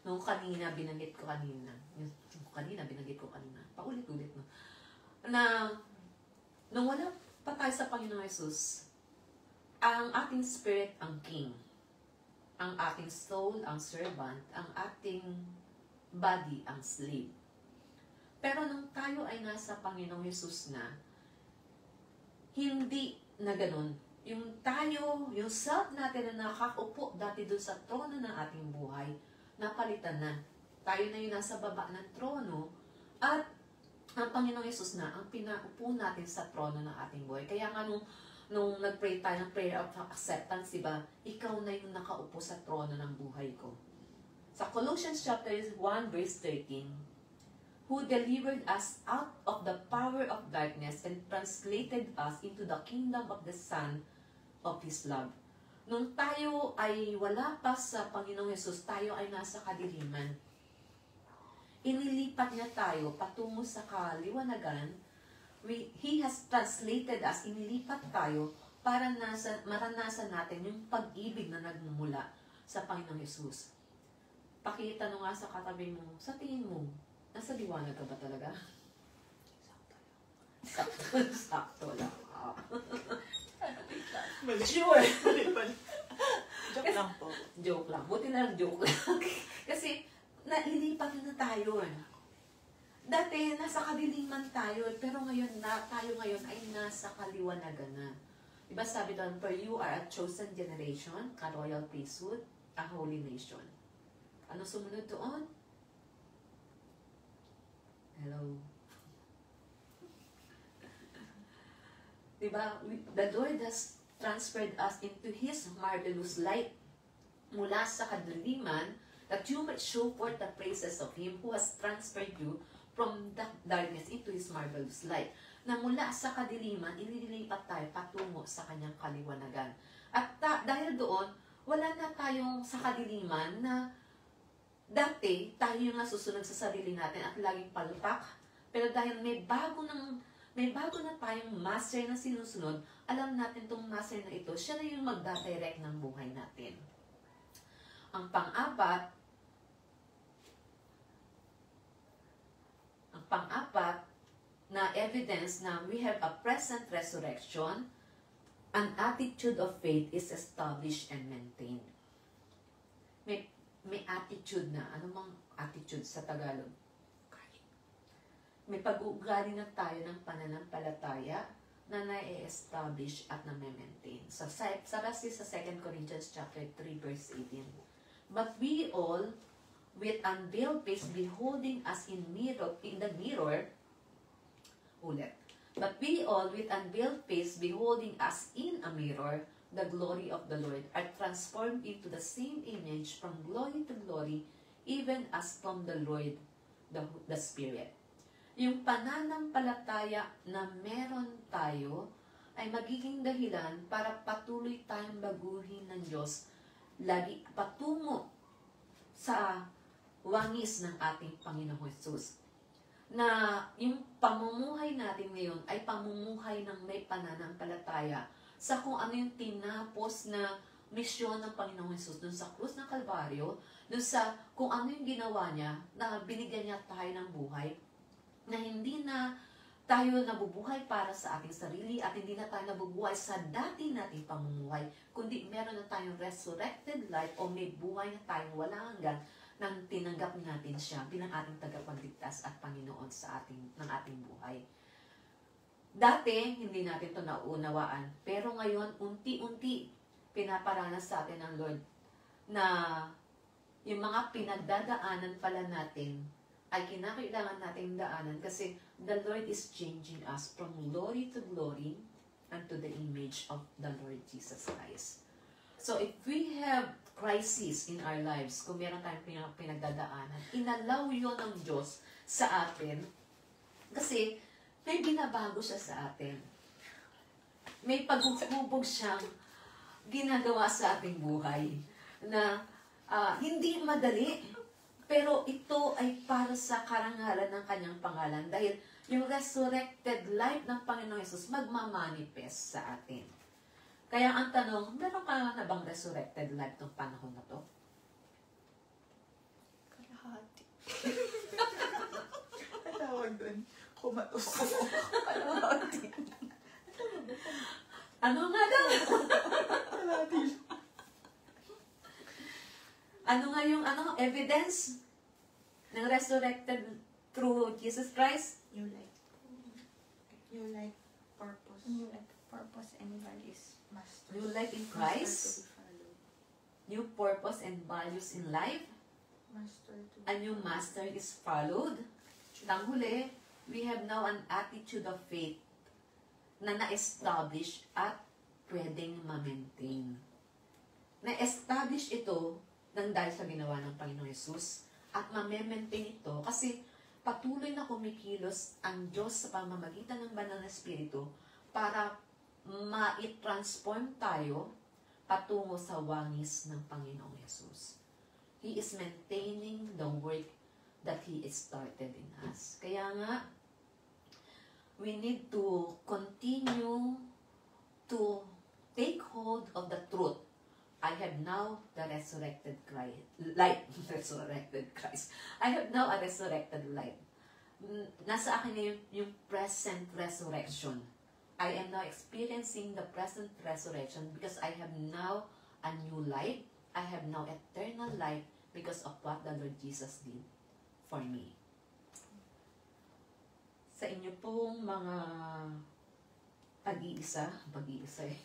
Nung binanggit ko kanina, paulit-ulit, no? Na, nung wala pa tayo sa Panginoong Jesus, ang ating spirit ang king. Ang ating soul ang servant. Ang ating body ang slave. Pero nung tayo ay nasa Panginoong Jesus na, hindi na ganun. Yung self natin na nakakaupo dati doon sa trono ng ating buhay, napalitan na. Tayo na yung nasa baba ng trono at ang Panginoong Yesus na ang pinaupo natin sa trono ng ating buhay. Kaya nga nung nag-pray tayo ng prayer of acceptance, diba? Ikaw na yung nakaupo sa trono ng buhay ko. Sa Colossians chapter 1 verse 13, who delivered us out of the power of darkness and translated us into the kingdom of the Son of His love. Nung tayo ay wala pa sa Panginoong Yesus, tayo ay nasa kadiliman. Inilipat niya tayo patungo sa kaliwanagan. He has translated us, inilipat tayo para maranasan natin yung pag-ibig na nagmumula sa Panginoong Yesus. Pakita nga sa katabi mo, sa tingin mo, nasa liwanag ka ba talaga? Sakto lang. Sure. Joke lang po. Joke lang. Buti na lang joke lang. Kasi, nailipat na tayo. Dati, nasa kadiliman tayo. Pero ngayon, tayo ngayon ay nasa kaliwanagan na. Diba sabi doon, for you are a chosen generation, a royal priesthood, a holy nation. Ano sumunod doon? Hello. Diba? The Lord has transferred us into His marvelous light mula sa kadiliman that you might show forth the praises of Him who has transferred you from the darkness into His marvelous light. Na mula sa kadiliman, inililipat tayo patungo sa Kanyang kaliwanagan. At dahil doon, wala na tayong sa kadiliman na dati tayo yung nasusunod sa sarili natin at laging palpak. Pero dahil may bago na tayong master na sinusunod, alam natin tong master na ito, siya na yung magdadirect ng buhay natin. Ang pang-apat na evidence na we have a present resurrection, an attitude of faith is established and maintained. May attitude na. Ano mang attitude sa Tagalog? May pag-uugali na tayo ng pananampalataya na na-establish at na-maintain. So, sa 2 Corinthians chapter 3, verse 18. But we all, with unveiled face, beholding us in the mirror, But we all, with unveiled face, beholding us in a mirror, the glory of the Lord, are transformed into the same image from glory to glory, even as from the Lord, the Spirit. Yung pananampalataya na meron tayo ay magiging dahilan para patuloy tayong baguhin ng Diyos, lagi patungo sa wangis ng ating Panginoong Hesus. Na yung pamumuhay natin ngayon ay pamumuhay ng may pananampalataya sa kung ano yung tinapos na misyon ng Panginoong Hesus dun sa krus ng Kalbaryo, dun sa kung ano yung ginawa niya, na binigyan niya tayo ng buhay, na hindi na tayo nabubuhay para sa ating sarili at hindi na tayo nabubuhay sa dati nating pamumuhay, kundi meron na tayong resurrected life o may buhay na tayong walang hanggan nang tinanggap natin siya bilang ating tagapagligtas at Panginoon ng ating buhay. Dati, hindi natin ito nauunawaan. Pero ngayon, unti-unti, pinaparanas sa atin ng Lord na yung mga pinagdadaanan pala natin ay kinakailangan nating daanan kasi the Lord is changing us from glory to glory unto the image of the Lord Jesus Christ. So if we have crisis in our lives, kung meron tayong pinagdadaanan, inalaw yun ng Diyos sa atin kasi may binabago siya sa atin. May paghubog siyang ginagawa sa ating buhay na hindi madali, pero ito ay para sa karangalan ng kanyang pangalan dahil yung resurrected life ng Panginoong Hesus magmamanifest sa atin. Kaya ang tanong, meron ka na bang resurrected life ng panahon na to? Kalahati. Ang tawag doon, kumatos ako. Kalahati. Ano nga daw? Kalahati. Ano nga yung evidence ng resurrected through Jesus Christ? New life. New life purpose. New life purpose and values. Master. New life in Master Christ? to be followed. New purpose and values in life? Master to be A new master is followed? Tanghuli, we have now an attitude of faith na na-establish at pwedeng ma-maintain. Na-establish ito nang dahil sa ginawa ng Panginoong Yesus at ma-maintain ito kasi patuloy na kumikilos ang Diyos sa pamamagitan ng Banal na Espiritu para ma-transform tayo patungo sa wangis ng Panginoong Yesus. He is maintaining the work that He started in us. Kaya nga, we need to continue to take hold of the truth. I have now the resurrected Christ. Life. Resurrected Christ. I have now a resurrected life. Nasa akin na yung present resurrection. I am now experiencing the present resurrection because I have now a new life. I have now eternal life because of what the Lord Jesus did for me. Sa inyo pong mga pag-iisa eh.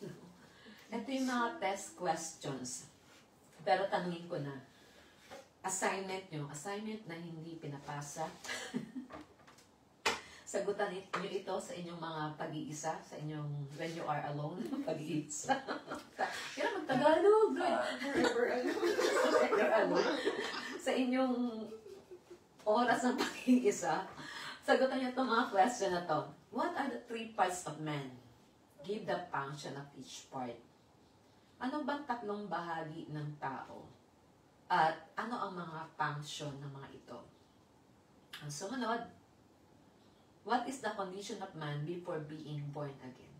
Ito yung mga test questions. Pero tanungin ko na, assignment na hindi pinapasa. Sagutan niyo ito sa inyong mga pag-iisa, sa inyong when you are alone, pag-iisa. Kaya mag-Tagalog, forever alone. Sa inyong oras ng pag-iisa, sagutan niyo itong mga question na to. What are the 3 parts of man? Give the function of each part. Ano bang 3 bahagi ng tao? At ano ang mga function ng mga ito? Ang sumunod, what is the condition of man before being born again?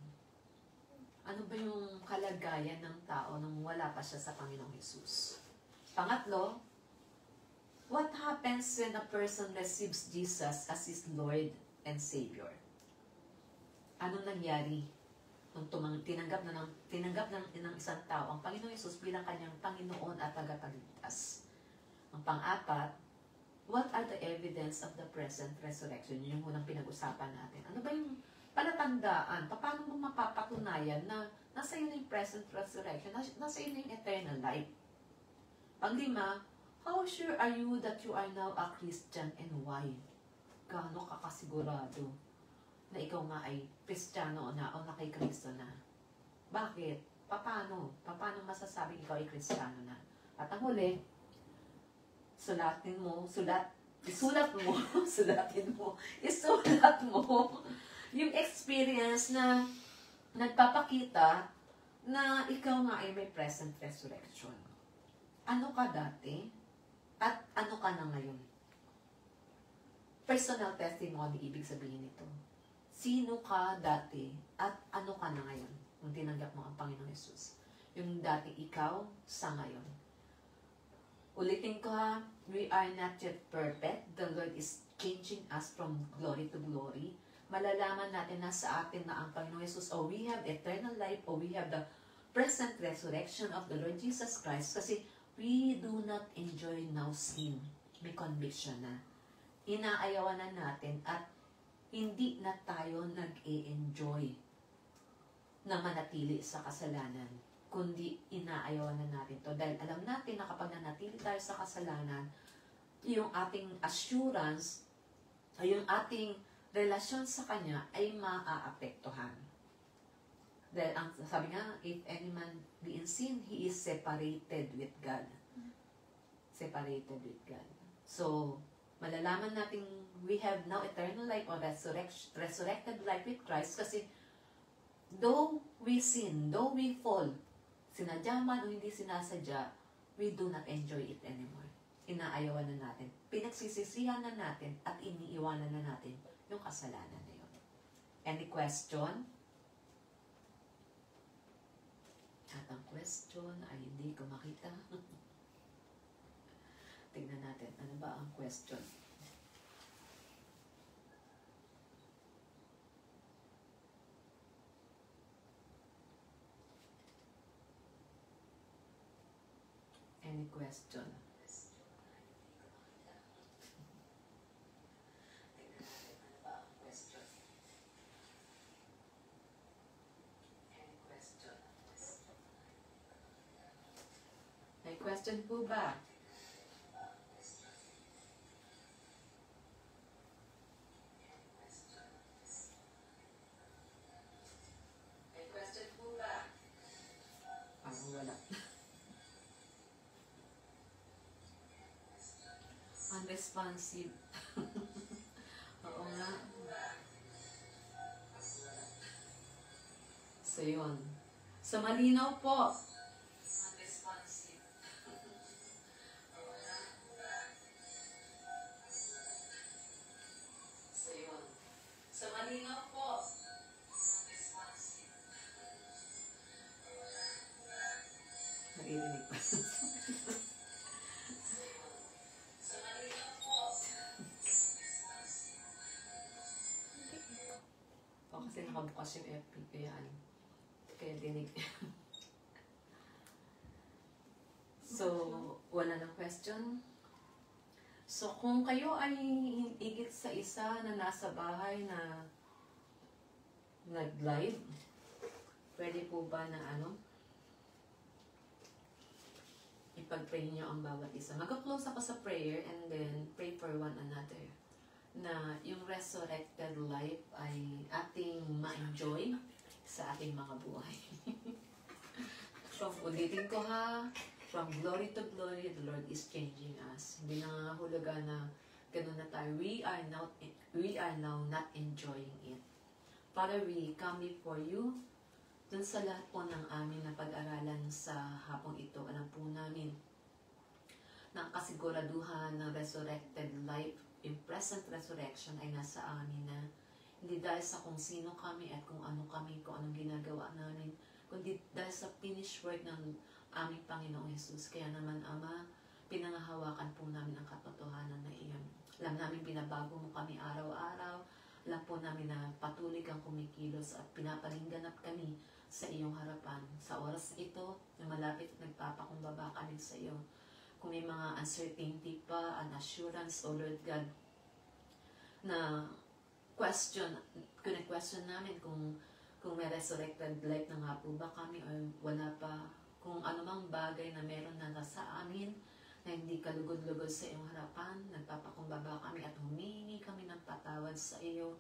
Ano ba yung kalagayan ng tao nung wala pa siya sa Panginoong Hesus? Pangatlo, what happens when a person receives Jesus as his Lord and Savior? Anong nangyari nung tinanggap ng isang tao ang Panginoong Hesus bilang kanyang Panginoon at tagapagligtas? Ang pang-apat, what are the evidence of the present resurrection? Yun yung unang pinag-usapan natin. Ano ba yung palatandaan? Paano mo mapapatunayan na nasa iyo na yung present resurrection? Nasa iyo na yung eternal life? Pang-5, how sure are you that you are now a Christian and why? Gaano ka kasigurado na ikaw nga ay Kristiyano na o na kay Kristo na? Bakit? Paano? Paano masasabing ikaw ay Kristiyano na? At ang huli, isulat mo yung experience na nagpapakita na ikaw nga ay may present resurrection. Ano ka dati at ano ka na ngayon? Personal testimony, ibig sabihin nito. Sino ka dati at ano ka na ngayon nung tinanggap mo ang Panginoong Yesus? Yung dati ikaw sa ngayon. Ulitin ko ha, we are not yet perfect. The Lord is changing us from glory to glory. Malalaman natin na sa atin na ang Panginoong Yesus, o we have eternal life, o we have the present resurrection of the Lord Jesus Christ. Kasi we do not enjoy now sin. May conviction na. Inaayawan na natin at hindi na tayo nag-e-enjoy na manatili sa kasalanan, kundi inaayawan na natin to. Dahil alam natin na kapag nanatili tayo sa kasalanan, yung ating assurance, ay yung ating relasyon sa Kanya ay maaapektuhan. Dahil ang sabi nga, if any man be in sin, he is separated with God. Separated with God. So, malalaman natin we have now eternal life or resurrected life with Christ kasi though we sin, though we fall, sinadya man o hindi sinasadya, we do not enjoy it anymore. Inaayawan na natin, pinagsisisihan na natin at iniiwanan na natin yung kasalanan na yun. Any question? At ang question ay hindi ko makita. Tingnan natin, ano ba ang question? Any question? May question po ba? Parang wala. Unresponsive. Oo nga. So, yun. So, malinaw po. Unresponsive. Oo nga. So, yun. So, malinaw po. Unresponsive. Naririnig pa. O, kasi nakabukas yung FB, kaya dinig. So, wala na question. So, kung kayo ay higit sa isa na nasa bahay na nag-live, pwede po ba na ipag-pray niyo ang bawat isa. Mag-close ako sa prayer and then pray for one another. Na yung resurrected life ay ating ma-enjoy sa ating mga buhay. So, ulitin ko ha, from glory to glory, the Lord is changing us. Hindi nangangahulugan na ganun na tayo. We are now not enjoying it. Father, we come before you. Dun sa lahat po ng amin na pag-aralan sa hapong ito, alam po namin na ang kasiguraduhan ng resurrected life, yung present resurrection ay nasa amin na hindi dahil sa kung sino kami at kung ano kami, kung anong ginagawa namin, kundi dahil sa finished work ng aming Panginoong Jesus. Kaya naman, Ama, pinangahawakan po namin ang katotohanan na iyon. Alam namin binabago mo kami araw-araw. Alam po namin na patuloy kang kumikilos at pinapalingganap kami sa iyong harapan. Sa oras na ito, na malapit nagpapakumbaba kami sa iyo. Kung may mga uncertainty pa, unassurance, O Lord God, na question namin kung may resurrected life na nga po ba kami o wala pa, kung anumang bagay na meron na nasa amin na hindi kalugod-lugod sa iyong harapan, nagpapakumbaba kami at humingi kami ng patawad sa iyo.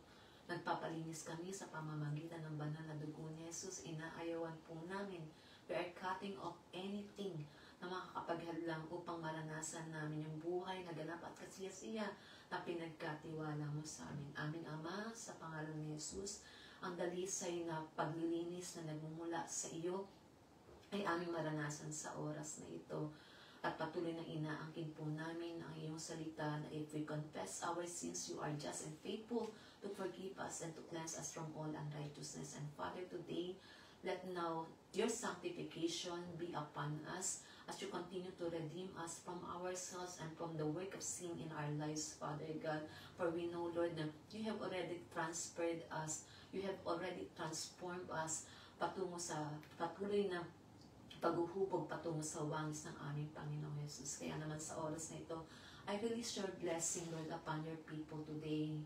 Nagpapalinis kami sa pamamagitan ng banal na dugo ni Jesus. Inaayawan po namin. We are cutting off anything na makakapaghadlang upang maranasan namin yung buhay na ganap at kasiyasiya na pinagkatiwala mo sa amin. Aming Ama, sa pangalan ni Jesus, ang dalisay na paglilinis na nagmumula sa iyo ay aming maranasan sa oras na ito. At patuloy na inaangkin po namin ang iyong salita na if we confess our sins, you are just and faithful to forgive us and to cleanse us from all unrighteousness. And Father, today, let now your sanctification be upon us as you continue to redeem us from ourselves and from the work of sin in our lives, Father God. For we know, Lord, that you have already transferred us, you have already transformed us patungo sa patuloy na paghuhubog patungo sa wangis ng aming Panginoong Jesus. Kaya naman sa oras na ito, I release your blessing, Lord, upon your people today.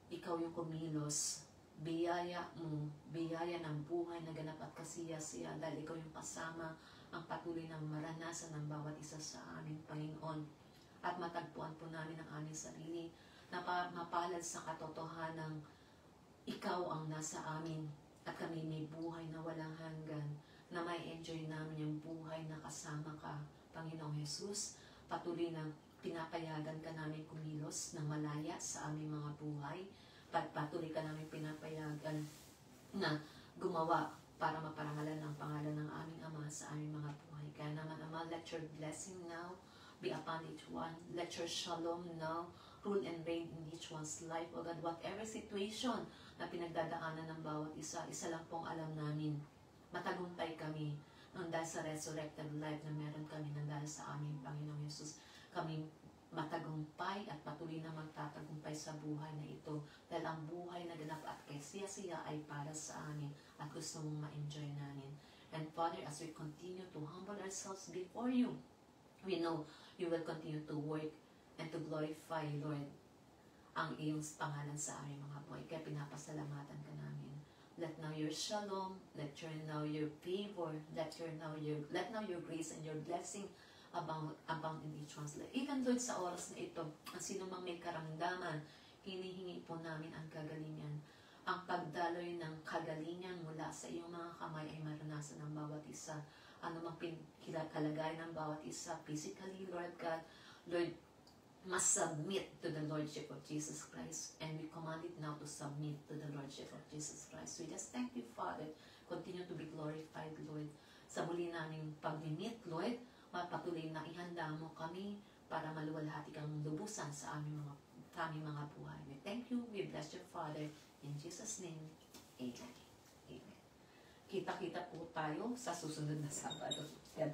Ikaw yung kumilos, biyaya mo, biyaya ng buhay na ganap at kasiyasiya dahil ikaw yung kasama ang patuloy ng maranasan ng bawat isa sa aming Panginoon. At matagpuan po namin ang aming sarili na mapalad sa katotohanan ikaw ang nasa amin at kami may buhay na walang hanggan, na may enjoy namin yung buhay na kasama ka, Panginoong Jesus. Patuloy na pinapayagan ka namin kumilos ng malaya sa aming mga buhay. Patuloy ka namin pinapayagan na gumawa para maparangalan ang pangalan ng aming Ama sa aming mga buhay. Kaya naman, Ama, let your blessing now be upon each one. Let your shalom now rule and reign in each one's life. O God, whatever situation na pinagdadaanan ng bawat isa, isa lang pong alam namin. Matagumpay kami nang dahil sa resurrected life na meron kami nang dahil sa aming Panginoong Jesus. Kami matagumpay at patuloy na magtatagumpay sa buhay na ito dahil ang buhay na ganap at kasiya-siya ay para sa amin at gusto mong ma-enjoy namin. And Father, as we continue to humble ourselves before you, we know you will continue to work and to glorify, Lord, ang iyong pangalan sa aming mga buhay. Kaya pinapasalamatan ka namin. Let now your shalom, let now your favor, let now your grace and your blessing abound in each one's life. Even Lord, sa oras na ito, ang sino mang may karamdaman, hinihingi po namin ang kagalingan. Ang pagdaloy ng kagalingan mula sa iyong mga kamay ay maranasan ng bawat isa. Ano mang kalagayan ng bawat isa, physically, Lord God, Lord, must submit to the Lordship of Jesus Christ. And we command it now to submit to the Lordship of Jesus Christ. We just thank you, Father. Continue to be glorified, Lord. Sa muli naming pag-meet, Lord, mapatuloy na ihanda mo kami para maluwalhati kang lubusan sa aming mga buhay. We thank you. We bless you, Father. In Jesus' name, Amen. Amen. Kita-kita po tayo sa susunod na Sabado. God bless.